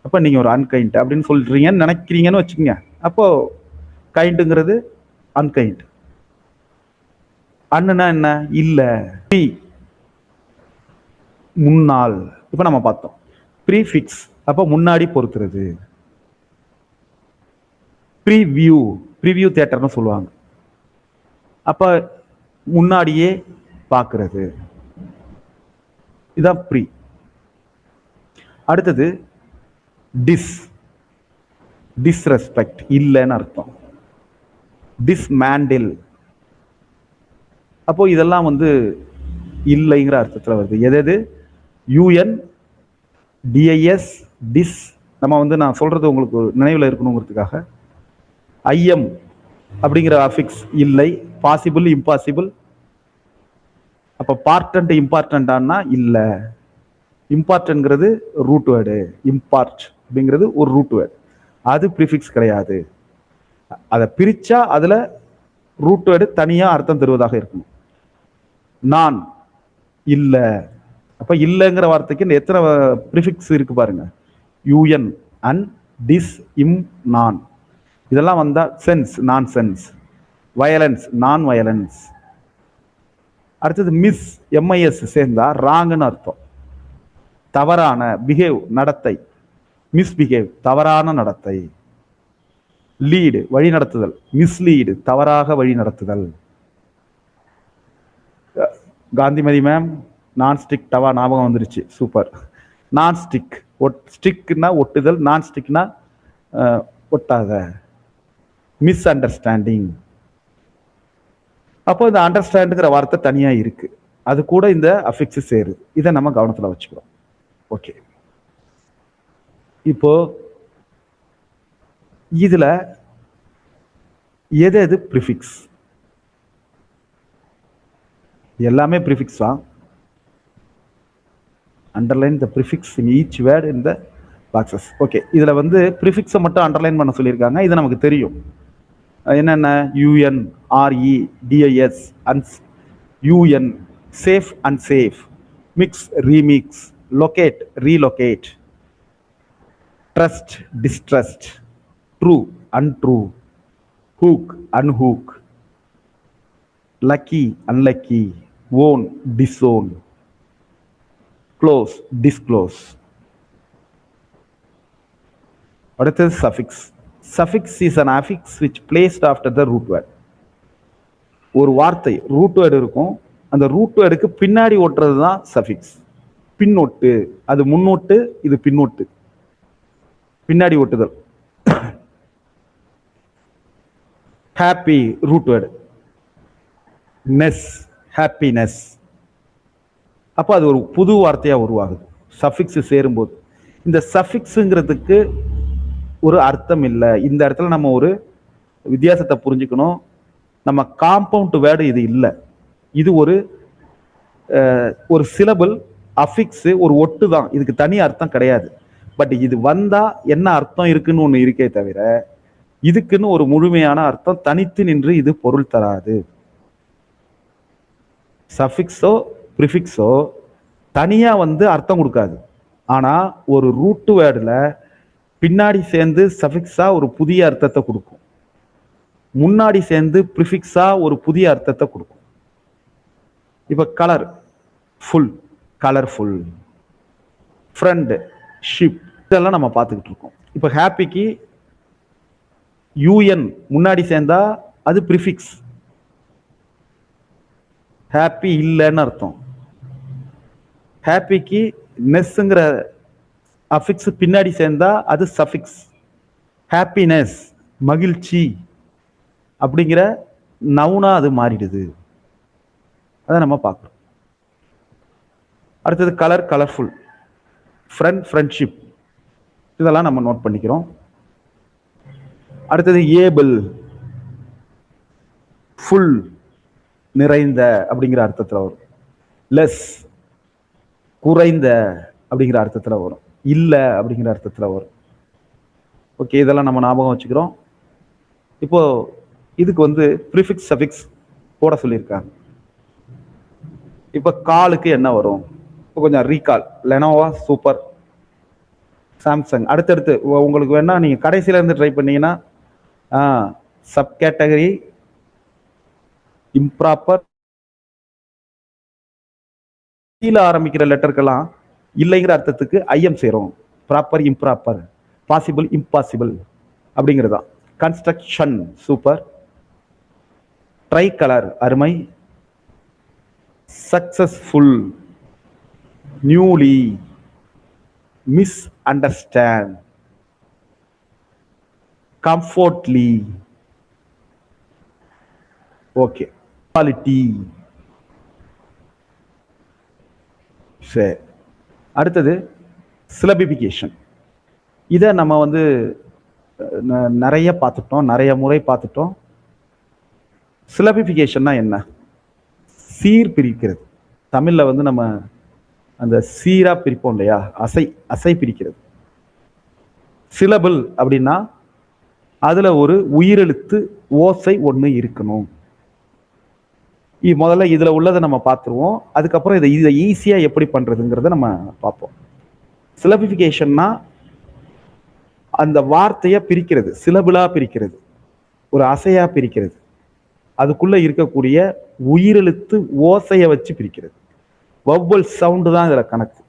அப்போ நீங்கள் ஒரு அன்கைண்ட் அப்படின்னு சொல்றீங்கன்னு நினைக்கிறீங்கன்னு வச்சுக்கோங்க. அப்போ கைண்டுங்கிறது அன்கைண்ட். அண்ணுனா என்ன? இல்லை. ப்ரீ, முன்னால். இப்போ நம்ம பார்த்தோம் ப்ரீஃபிக்ஸ், அப்போ முன்னாடி பொறுத்துறது. ப்ரீவியூ, ப்ரீவியூ தியேட்டர்னு சொல்லுவாங்க. அப்ப முன்னாடியே பார்க்கிறது. இதான் ப்ரீ. அடுத்தது டிஸ்ரெஸ்பெக்ட், இல்லைன்னு அர்த்தம். டிஸ்மேண்டில், அப்போ இதெல்லாம் இல்லைங்கிற அர்த்தத்தில் வருது. எது? யூஎன், டிஐஎஸ், டிஸ். நான் சொல்றது உங்களுக்கு நினைவில் இருக்கணுங்கிறதுக்காக. ஐஎம் அப்படிங்கிற அஃபிக்ஸ் இல்லை. Possible, impossible. அப்போ பார்ட்டன்ட் இம்பார்ட்டன்டானா இல்லை. இம்பார்ட்டன்ட்ங்கிறது ரூட் வேர்டு. இம்பார்ட் அப்படிங்கிறது ஒரு ரூட் வேர்டு, அது ப்ரிஃபிக்ஸ் கிடையாது. அதை பிரிச்சா அதுல ரூட் வேர்டு தனியா அர்த்தம் தருவதாக இருக்கும். நான் இல்ல. அப்ப இல்லைங்கிற வார்த்தைக்கு எத்தனை ப்ரிஃபிக்ஸ் இருக்கு பாருங்க. யூஎன், அன், டிஸ், இம், நான். இதெல்லாம் வந்தா சென்ஸ், நான் சென்ஸ். Violence, non violence. அடுத்தது மிஸ், எம்ஐஎஸ் சேர்ந்தா ராங்குன்னு அர்த்தம். தவறான, பிஹேவ், நடத்தை. மிஸ்பிஹேவ், தவறான நடத்தை. லீடு, வழி நடத்துதல். மிஸ்லீடு, தவறாக வழி நடத்துதல். Kanthimathi ma'am, non stick tawa ஞாபகம் வந்துருச்சு, சூப்பர். நான் ஸ்டிக், ஸ்டிக்னா ஒட்டுதல், நான் ஸ்டிக்னா ஒட்டாத. Miss understanding. அப்போ இந்த அண்டர்ஸ்டாண்டுங்கிற வார்த்தை தனியா இருக்கு, அது கூட இந்த அஃபிக்ஸ் சேருது. இதை நம்ம கவனத்தில் வச்சுக்கிறோம். ஓகே, இப்போ இதுல எது எது ப்ரிஃபிக்ஸ்? எல்லாமே ப்ரிஃபிக்ஸ் தான். Underline the prefix in each word in the boxes. Okay, இதுல ப்ரிஃபிக்ஸை மட்டும் அண்டர்லைன் பண்ண சொல்லியிருக்காங்க. இது நமக்கு தெரியும். என்னென்ன? U N, R E, D I S, uns, U N, safe, unsafe, mix, remix, locate, relocate, trust, distrust, true, untrue, hook, unhook, lucky, unlucky, own, disown, close, disclose. அடுத்தது suffix. Suffix is an affix which placed after the root word. ஒரு வார்த்தை root word இருக்கும், அந்த root வேர்டுக்கு பின்னாடி ஓட்டுறது தான் suffix. பின்னொட்டு, அது முன்னோட்டு, இது பின்னொட்டு, பின்னாடி ஓட்டுதல். Happy, root word. Ness, happiness. அப்போ அது ஒரு புது வார்த்தையா உருவாகுது சஃபிக்ஸ் சேரும்போது. இந்த சஃபிக்ஸுங்கிறதுக்கு ஒரு அர்த்தம் இல்லை. இந்த இடத்துல நம்ம ஒரு வித்தியாசத்தை புரிஞ்சுக்கணும். நம்ம காம்பவுண்ட் வேர்டு இது இல்லை. இது ஒரு சிலபிள் அஃபிக்ஸ், ஒரு ஒட்டு தான். இதுக்கு தனி அர்த்தம் கிடையாது. பட் இது வந்தா என்ன அர்த்தம் இருக்குன்னு ஒன்று இருக்கே தவிர இதுக்குன்னு ஒரு முழுமையான அர்த்தம் தனித்து நின்று இது பொருள் தராது. சஃபிக்ஸோ ப்ரிஃபிக்ஸோ தனியா அர்த்தம் கொடுக்காது. ஆனா ஒரு ரூட் வேர்டுல பின்னாடி சேர்ந்து சஃபிக்ஸா ஒரு புதிய அர்த்தத்தை கொடுக்கும், முன்னாடி சேர்ந்து ப்ரிஃபிக்ஸா ஒரு புதிய அர்த்தத்தை கொடுக்கும். இப்ப colour, full, colourful. Friend, ship, இதெல்லாம் நம்ம பார்த்துக்கிட்டு இருக்கோம். இப்ப ஹாப்பிக்கு யூஎன் முன்னாடி சேர்ந்தா அது ப்ரிஃபிக்ஸ், ஹாப்பி இல்லைன்னு அர்த்தம். ஹாப்பிக்கு நெஸ்ங்கிற அஃபிக்ஸ் பின்னாடி சேர்ந்தா அது சஃபிக்ஸ். ஹாப்பினஸ், மகிழ்ச்சி அப்படிங்கிற நவுனா அது மாறிடுது. அதை நம்ம பார்க்குறோம். அடுத்தது கலர், கலர்ஃபுல். Friend, friendship. இதெல்லாம் நம்ம நோட் பண்ணிக்கிறோம். அடுத்தது ஏபிள், ஃபுல், நிறைந்த அப்படிங்கிற அர்த்தத்தில் வரும். லெஸ், குறைந்த அப்படிங்கிற அர்த்தத்தில் வரும். இல்லை அப்படிங்கிற அர்த்தத்தில் வரும். ஓகே, இதெல்லாம் நம்ம ஞாபகம் வச்சுக்கிறோம். இப்போ இதுக்கு ப்ரிஃபிக்ஸ் சஃபிக்ஸ் போட சொல்லியிருக்காங்க. இப்போ காலுக்கு என்ன வரும்? இப்போ கொஞ்சம் ரீகால். Lenovo, super, Samsung. அடுத்தடுத்து உங்களுக்கு வேணா நீங்க கடைசியில இருந்து ட்ரை பண்ணீங்கன்னா சப் கேட்டகரி, இம்ப்ராப்பர், கீழே ஆரம்பிக்கிற லெட்டருக்கெல்லாம் இல்லைங்கிற அர்த்தத்துக்கு ஐஎம் சேரும். ப்ராப்பர், இம்ப்ராப்பர், பாசிபிள், இம்பாசிபிள் அப்படிங்கிறதா. Construction, super. ட்ரை கலர், அருமை. Successful, newly, miss understand, comfortly. Okay, quality. சரி, அடுத்தது சிலபிஃபிகேஷன். இதை நம்ம வந்து நிறைய பார்த்துட்டோம், நிறைய முறை பார்த்துட்டோம். சிலபிஃபிகேஷன்னா என்ன? சீர் பிரிக்கிறது. தமிழ்ல வந்து நம்ம அந்த சீரா பிரிப்போம் இல்லையா, அசை அசை பிரிக்கிறது. சிலபிள் அப்படின்னா அதுல ஒரு உயிரெழுத்து ஓசை ஒண்ணு இருக்கணும். முதல்ல இதுல உள்ளதை நம்ம பார்த்துருவோம். அதுக்கப்புறம் இதை ஈஸியா எப்படி பண்றதுங்கிறத நம்ம பார்ப்போம். சிலபிஃபிகேஷன்னா அந்த வார்த்தையை பிரிக்கிறது, சிலபிளா பிரிக்கிறது, ஒரு அசையா பிரிக்கிறது, அதுக்குள்ள இருக்கக்கூடிய உயிரெழுத்து ஓசையை வச்சு பிரிக்கிறது. வவ்வல் சவுண்டு தான் இதுல கணக்கு.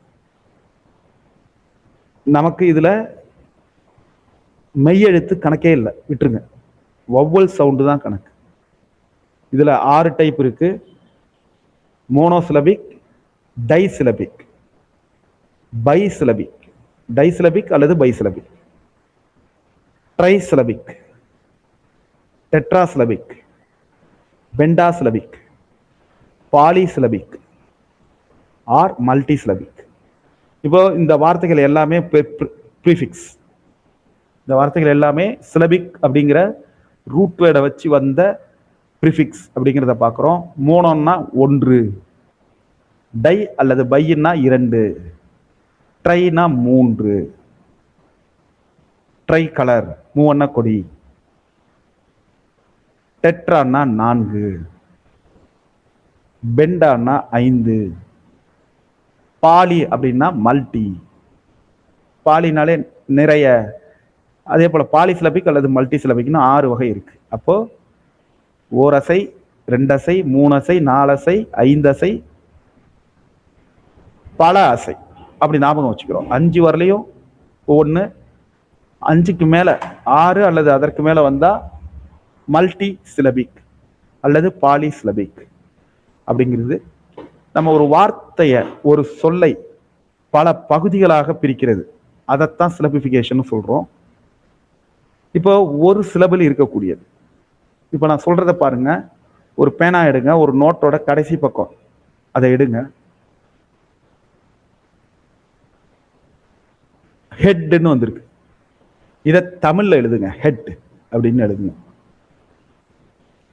நமக்கு இதுல மெய்யெழுத்து கணக்கே இல்லை, விட்டுருங்க. வவ்வல் சவுண்டு தான் கணக்கு. இதுல 6 டைப் இருக்கு. மோனோசிலபிக், டைசிலபிக், பைசிலபிக், டைசிலபிக் அல்லது பைசிலபிக், ட்ரைசிலபிக், டெட்ராசிலபிக், பெண்டாசிலபிக், பாலிசிலபிக் ஆர் மல்டிசிலபிக். இப்போ இந்த வார்த்தைகள் எல்லாமே ப்ரீஃபிக்ஸ். இந்த வார்த்தைகள் எல்லாமே சிலபிக் அப்படிங்கிற ரூட் வேர்டை வச்சு வந்த ப்ரிஃபிக்ஸ் அப்படிங்கிறத பார்க்குறோம். மோனோன்னா 1, டை அல்லது பைன்னா 2, ட்ரைனா 3, ட்ரை கலர் மூவண்ண கொடி, டெட்ரான்னா 4, பெண்டான்னா 5, பாலி அப்படின்னா மல்டி. பாலினாலே நிறைய. அதே போல பாலிசிலபிக் அல்லது மல்டி சிலபிக்னு 6 வகை இருக்கு. அப்போ ஓரசை, 2 அசை, 3 அசை, 4 அசை, 5 அசை, பல அசை அப்படி ஞாபகம் வச்சுக்கிறோம். 5 வரலையும் 1, 5க்கு மேல 6 அல்லது அதற்கு மேல வந்தா மல்டி சிலபிக் அல்லது பாலி சிலபிக் அப்படிங்கிறது. நம்ம ஒரு வார்த்தைய, ஒரு சொல்லை பல பகுதிகளாக பிரிக்கிறது, அதைத்தான் சிலபிஃபிகேஷன் சொல்றோம். இப்போ ஒரு சிலபிள் இருக்கக்கூடியது. இப்போ நான் சொல்றதை பாருங்க. ஒரு பேனா எடுங்க, ஒரு நோட்டோட கடைசி பக்கம் அதை எடுங்க. ஹெட்னு வந்திருக்கு. இதை தமிழ்ல எழுதுங்க, ஹெட் அப்படின்னு எழுதுங்க.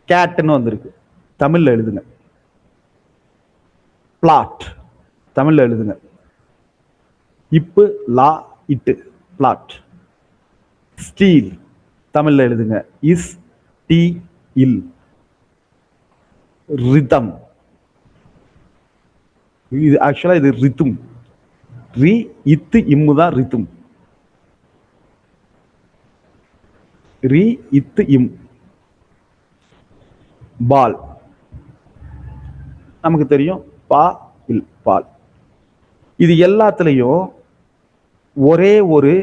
கேட்னு வந்திருக்கு, தமிழ்ல எழுதுங்க. பிளாட் தமிழ்ல எழுதுங்க. இப்பு லா இட்டு பிளாட். ஸ்டீல் தமிழ்ல எழுதுங்க. Is D will. ரிதம், இது ஆக்சுவலா இது ரித்தும். ரி இத்து இம்மு தான் ரித்தும். ரி இத்து இம். பால் நமக்கு தெரியும், பா இல் பால். இது எல்லாத்துலயும் ஒரே ஒரு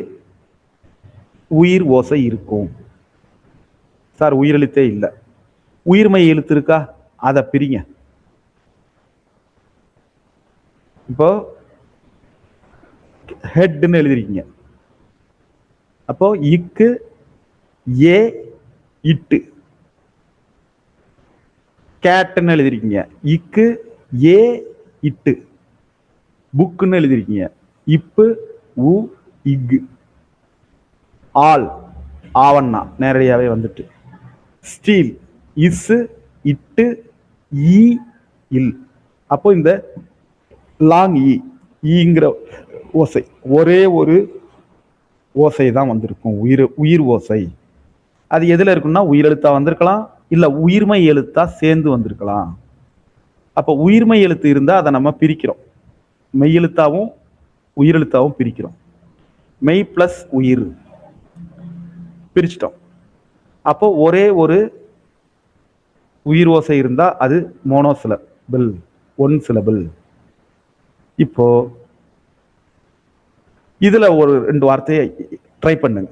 உயிர் ஓசை இருக்கும். சார் உயிரெழுத்தே இல்லை, உயிர்மை எழுத்து இருக்கா? அதை பிரிங்க. இப்போ ஹெட்னு எழுதிருக்கீங்க. அப்போ இக்கு ஏ இட்டு. கேட்னு எழுதிருக்கீங்க. இக்கு ஏ இட்டு. புக்குன்னு எழுதிருக்கீங்க. இப்பு உ இக்கு. ஆல் ஆவண்ணா நேரடியாவே வந்துட்டு. ஸ்டீல் இஸ் இட்டு ஈ இல். அப்போ இந்த லாங் ஈங்கிற ஓசை ஒரே ஒரு ஓசை தான் வந்திருக்கும், உயிர் ஓசை. அது எதுல இருக்குன்னா உயிரெழுத்தா வந்திருக்கலாம், இல்ல உயிர்மை எழுத்தா சேர்ந்து வந்திருக்கலாம். அப்ப உயிர்மை எழுத்து இருந்தா அதை நம்ம பிரிக்கிறோம், மெய்யெழுத்தாவும் உயிரெழுத்தாவும் பிரிக்கிறோம். மெய் பிளஸ் உயிர் பிரிச்சிட்டோம். அப்போ ஒரே ஒரு உயிர் ஓசை இருந்தா அது மோனோசிலபிள், 1 சிலபிள். இப்போ இதுல ஒரு 2 வார்த்தையை ட்ரை பண்ணுங்க.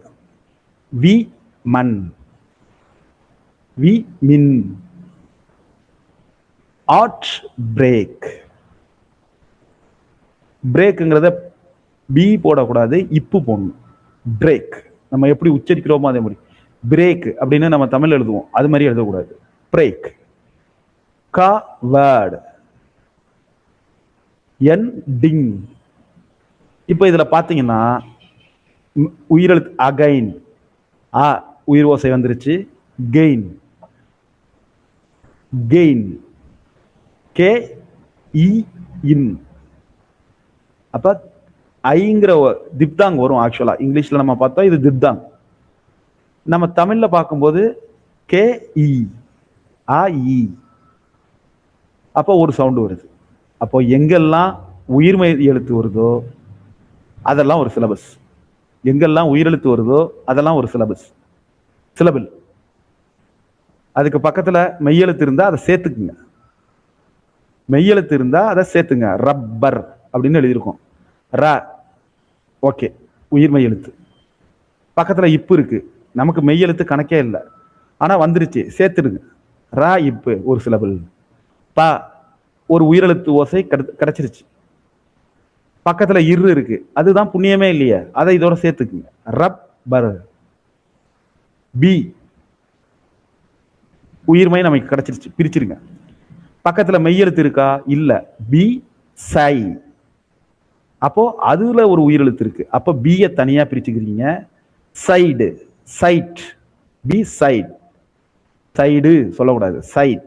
வி மண், வி மின், ஆர்ட் பிரேக். பிரேக்குங்கிறத பி போடக்கூடாது, இப்பு போடணும். பிரேக் நம்ம எப்படி உச்சரிக்கிறோமோ அதே மாதிரி. பிரேக் அப்படின்னு நம்ம தமிழ் எழுதுவோம், அது மாதிரி எழுதக்கூடாது. பிரேக். கவர்ட், என் டிங், இப்போ இதுல பாத்தீங்கன்னா உயிரெழுத்து அகைன், ஆ உயிர் ஓசை வந்துருச்சு. கெயின், கெயின், கே இ இன். அப்ப ஐங்கிற திப்தாங் வரும். ஆக்சுவலா இங்கிலீஷ்ல நம்ம பார்த்தோம், இது திப்தாங். நம்ம தமிழ்ல பார்க்கும்போது கே இ, ஆ இ. அப்போ ஒரு சவுண்டு வருது. அப்போ எங்கெல்லாம் உயிர்மை எழுத்து வருதோ அதெல்லாம் ஒரு சிலபஸ். எங்கெல்லாம் உயிரெழுத்து வருதோ அதெல்லாம் ஒரு சிலபஸ், சிலபிள். அதுக்கு பக்கத்துல மெய்யெழுத்து இருந்தா அதை சேர்த்துக்குங்க. மெய்யெழுத்து இருந்தா அதை சேர்த்துங்க. ரப்பர் அப்படின்னு எழுதியிருக்கோம். ர, ஓகே, உயிர்மெய் எழுத்து. பக்கத்துல இப்பு இருக்கு, நமக்கு மெய்யெழுத்து கணக்கே இல்லை, ஆனா வந்துருச்சு, சேர்த்துடுங்க. ரா இப்பு ஒரு சிலபிள். ப ஒரு உயிரெழுத்து ஓசை கிடைச்சிருச்சு. பக்கத்துல இரு இருக்கு, அதுதான் புண்ணியமே இல்லையே, அதை இதோட சேர்த்துக்குங்க. ரப்பர். பி உயிர்மை நமக்கு கிடைச்சிருச்சு, பிரிச்சிருங்க. பக்கத்துல மெய்யெழுத்து இருக்கா? இல்ல. பி சை. அப்போ அதுல ஒரு உயிரெழுத்து இருக்கு, அப்போ பிய தனியா பிரிச்சுக்கிறீங்க. Side, side, be side. Side சொல்லக்கூடாது, சைட்,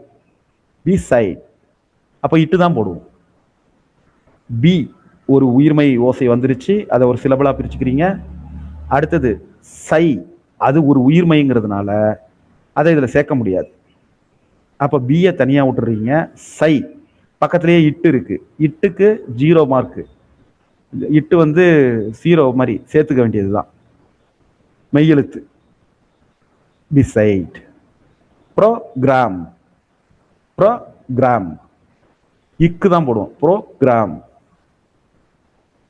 பி சைட். அப்போ இட்டு தான் போடுவோம். பி ஒரு உயிர்மை ஓசை வந்துருச்சு, அதை ஒரு சிலபலா பிரிச்சுக்கிறீங்க. அடுத்தது சை, அது ஒரு உயிர்மைங்கிறதுனால அதை இதுல சேர்க்க முடியாது. அப்ப பிய தனியா விட்டுறீங்க. சை பக்கத்திலேயே இட்டு இருக்கு, இட்டுக்கு 0 மார்க். இட்டு வந்து 0 மாதிரி சேர்த்துக்க வேண்டியதுதான். மெய்யெழுத்து பிசைட். ப்ரோகிராம், ப்ரோகிராம், இக்கு தான் போடுவோம். ப்ரோகிராம்,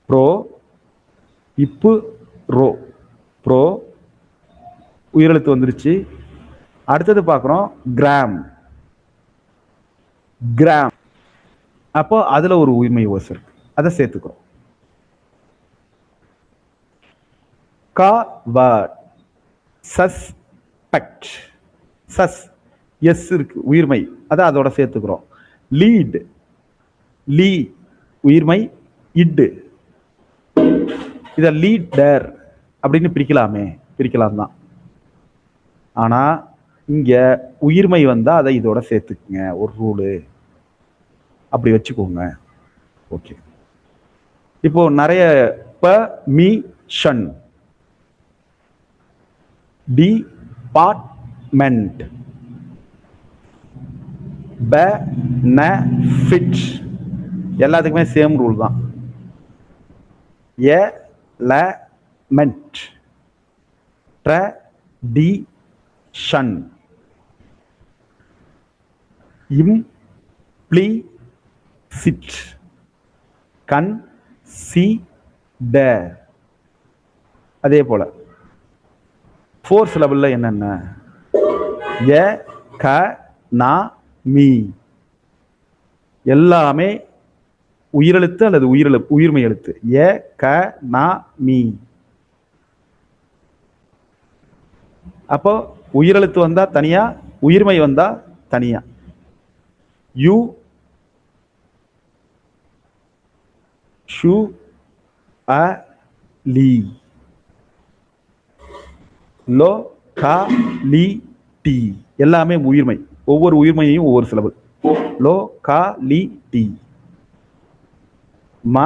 ப்ரோ இப்பு ரோ, ப்ரோ உயிரெழுத்து வந்துருச்சு. அடுத்தது பார்க்குறோம் கிராம், கிராம். அப்போ அதுல ஒரு உயிர்மை ஓசை இருக்கு, அதை சேர்த்துக்கிறோம். கவர்ட், சஸ்பெக்ட், சஸ் எஸ் இருக்கு உயிர்மை, அதை அதோட சேர்த்துக்கிறோம். லீட், லீ உயிர்மை, இட்டு. இத லீடர் அப்படின்னு பிரிக்கலாமே, பிரிக்கலாம் தான். ஆனா இங்க உயிர்மை வந்தா அதை இதோட சேர்த்துக்குங்க, ஒரு ரூலு, அப்படி வச்சுக்கோங்க. ஓகே. இப்போ நிறைய பர்மிஷன், டிபார்ட்மெண்ட், பெனஃபிட், எல்லாத்துக்குமே சேம் ரூல் தான். Element, tradition, implicit, consider. அதே போல 4 சிலபிள்ல என்னென்ன? எ க நா மீ, எல்லாமே உயிரெழுத்து அல்லது உயிர்மை எழுத்து. எ க நா மீ. அப்போ உயிரெழுத்து வந்தா தனியா, உயிர்மை வந்தா தனியா. Usually, low கா லி டி, எல்லாமே உயிர்மை. ஒவ்வொரு உயிர்மையையும் ஒவ்வொரு சிலபிள். லோ கா லி டி, ம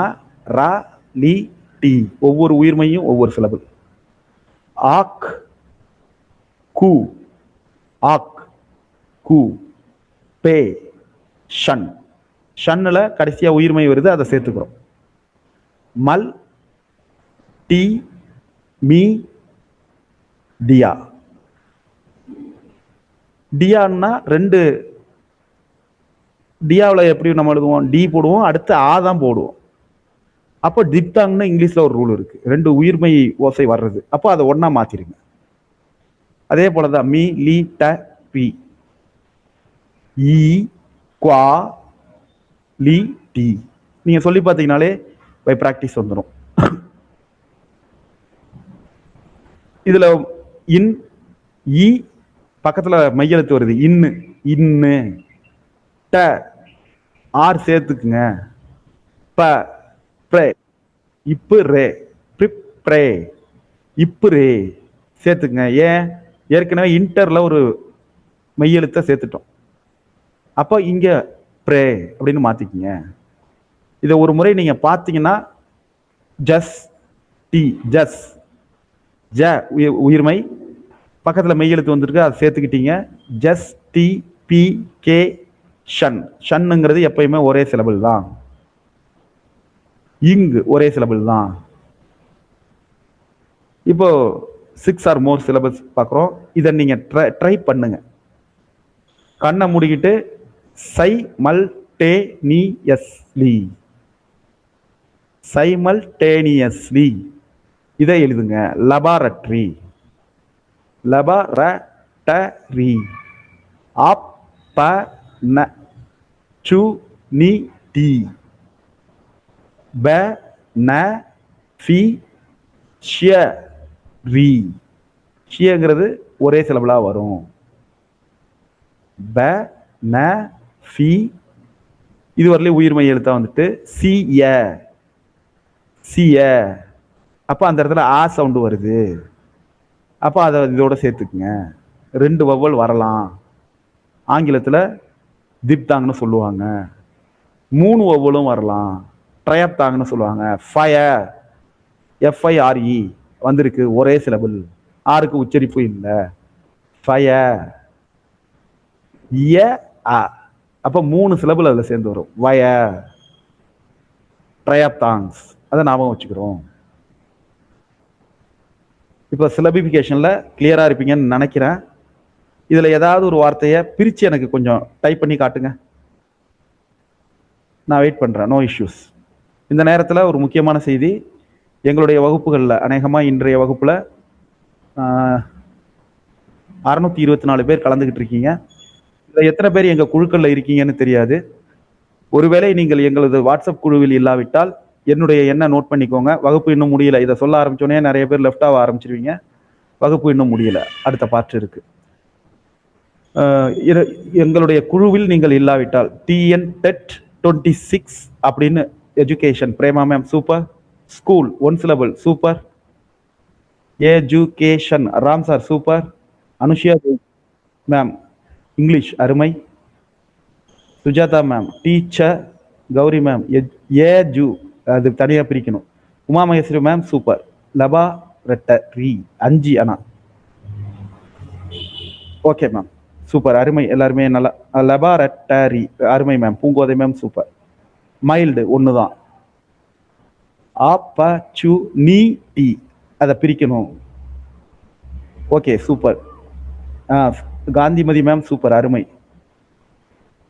ரா லி டி, ஒவ்வொரு உயிர்மையும் ஒவ்வொரு சிலபிள். ஆக் கு, ஆக் கு, பே ஷன், ஷன்னுல கடைசியா உயிர்மை வருது, அதை சேர்த்துக்கிறோம். மல் டி மீ டியா, டியான்னா 2. டியாவில் எப்படி நம்ம எழுதுவோம்? டி போடுவோம், அடுத்து ஆ தான் போடுவோம். அப்போ டிப்தாங்னு இங்கிலீஷ்ல ஒரு ரூல் இருக்கு, 2 உயிர்மை ஓசை வர்றது. அப்போ அதை ஒன்னா மாத்திருங்க. அதே போலதான் மீ லி ட பி, ஈ குவா லி டி. நீங்க சொல்லி பார்த்தீங்கனாலே பை பிராக்டிஸ் வந்துடும். இதுல இன், ஈ பக்கத்துல மையெழுத்து வருது, இன்னு, இன்னு. ட ஆர் சேர்த்துக்குங்க. ப பிரே, இப்பு ரே, ப்ரிப்ரே, இப்பு ரே சேர்த்துக்குங்க. ஏன்? ஏற்கனவே இன்டர்ல ஒரு மெய்யெழுத்தை சேர்த்துட்டோம். அப்போ இங்க ப்ரே அப்படின்னு மாத்திக்கங்க. இதை ஒரு முறை நீங்க பார்த்தீங்கன்னா ஜஸ் டி, ஜஸ் ஜ உயிர்மை, பக்கத்துல மெய்யெழுத்து வந்திருக்கு, அதை சேர்த்துக்கிட்டீங்க. ஜஸ் டி பி கே ஷன், ஷன்னுங்கிறது எப்பயுமே ஒரே சிலபிள் தான். இங்கு ஒரே சிலபிள் தான். இப்போ 6 ஆர் மோர் சிலபஸ் பார்க்குறோம். இதை நீங்க ட்ரை பண்ணுங்க. கண்ணை மூடிக்கிட்டு சைமல்டேனியஸ்லி, சைமல்டேனியஸ்லி இதை எழுதுங்க. லபாரட்டரி, லபாரட்டரி, ஆப் ப ந சு நி டி, ப ந ஃபி ஷிய ரி, ஷியங்கிறது ஒரே சிலபிளா வரும். ப ந ஃபி இது வரலையும் உயிர்மை எழுத்தா வந்துட்டு சிய, சிய. அப்போ அந்த இடத்துல ஆ சவுண்டு வருது. அப்போ அதை இதோட சேர்த்துக்குங்க. 2 வவ்வல் வரலாம். ஆங்கிலத்தில் திப்தாங்னு சொல்லுவாங்க. 3 வவ்வலும் வரலாம். ட்ரையாப்தாங்னு சொல்லுவாங்க. ஃபயர், FIRE வந்திருக்கு, ஒரே சிலபிள், ஆருக்கு உச்சரிப்பு இல்லை. ஃபயர், அப்போ 3 சிலபிள் அதில் சேர்ந்து வரும். வய, ட்ரையாப்தாங்ஸ், அதை ஞாபகம் வச்சுக்கிறோம். இப்போ சிலபிஃபிகேஷனில் கிளியராக இருப்பீங்கன்னு நினைக்கிறேன். இதில் ஏதாவது ஒரு வார்த்தையை பிரித்து எனக்கு கொஞ்சம் டைப் பண்ணி காட்டுங்க. நான் வெயிட் பண்ணுறேன். No issues. இந்த நேரத்தில் ஒரு முக்கியமான செய்தி, எங்களுடைய வகுப்புகளில் அநேகமாக இன்றைய வகுப்பில் 624 பேர் கலந்துக்கிட்டு இருக்கீங்க. இதில் எத்தனை பேர் எங்கள் குழுக்களில் இருக்கீங்கன்னு தெரியாது. ஒருவேளை நீங்கள் எங்களது வாட்ஸ்அப் குழுவில் இல்லாவிட்டால் என்னுடைய எண்ணை நோட் பண்ணிக்கோங்க. வகுப்பு இன்னும் முடியல. இதை சொல்ல ஆரம்பிச்சோடனே நிறைய பேர் லெஃப்ட் ஆக ஆரம்பிச்சிருவீங்க. வகுப்பு இன்னும் முடியல, அடுத்த பார்ட் இருக்கு. எங்களுடைய குழுவில் நீங்கள் இல்லாவிட்டால் TN TET 26 அப்படின்னு education, Prema ma'am super. School 1 syllable super. Education Ram sir super. Anushiya ma'am English அருமை. Sujatha ma'am teacher. Gowri ma'am edu, அது தனியாக பிரிக்கணும். Uma Maheswari ma'am super. Laboratory 5 அண்ணா. ஓகே மேம் சூப்பர், அருமை, எல்லாருமே நல்லா. லபாரட்டரி அருமை ma'am. Poongothai ma'am super. Mild 1 தான். ஆப்பர்ச்சுனிட்டி அதை பிரிக்கணும். Okay super. Gandhimathi ma'am super, அருமை.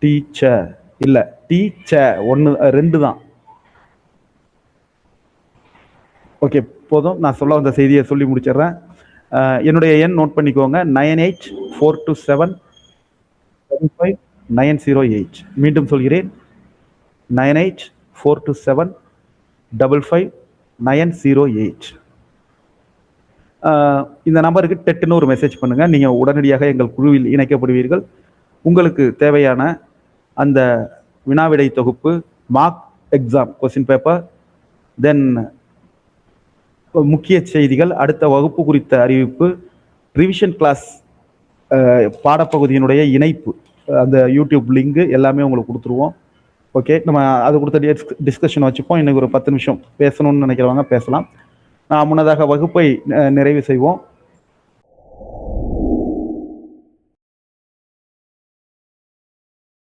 டீச்சர் இல்லை, டீச்சர் 1 2 தான். ஓகே போதும், நான் சொல்ல வந்த செய்தியை சொல்லி முடிச்சிடுறேன். என்னுடைய எண் நோட் பண்ணிக்கோங்க. 984227550908. மீண்டும் சொல்கிறேன், 984227550908. இந்த நம்பருக்கு டெட்னு ஒரு மெசேஜ் பண்ணுங்க. நீங்கள் உடனடியாக எங்கள் குழுவில் இணைக்கப்படுவீர்கள். உங்களுக்கு தேவையான அந்த வினாவிடை தொகுப்பு, மார்க் எக்ஸாம் கொஸ்டின் பேப்பர், தென் முக்கிய செய்திகள், அடுத்த வகுப்பு குறித்த அறிவிப்பு, ரிவிஷன் கிளாஸ் பாடப்பகுதியினுடைய இணைப்பு, அந்த யூடியூப் லிங்க் எல்லாமே உங்களுக்கு கொடுத்துருவோம். ஓகே, நம்ம அது கொடுத்த டிஸ்கஷன் வச்சுப்போம். இன்னைக்கு ஒரு 10 நிமிஷம் பேசணும்னு நினைக்கிறவங்க பேசலாம். முன்னதாக வகுப்பை நிறைவு செய்வோம்.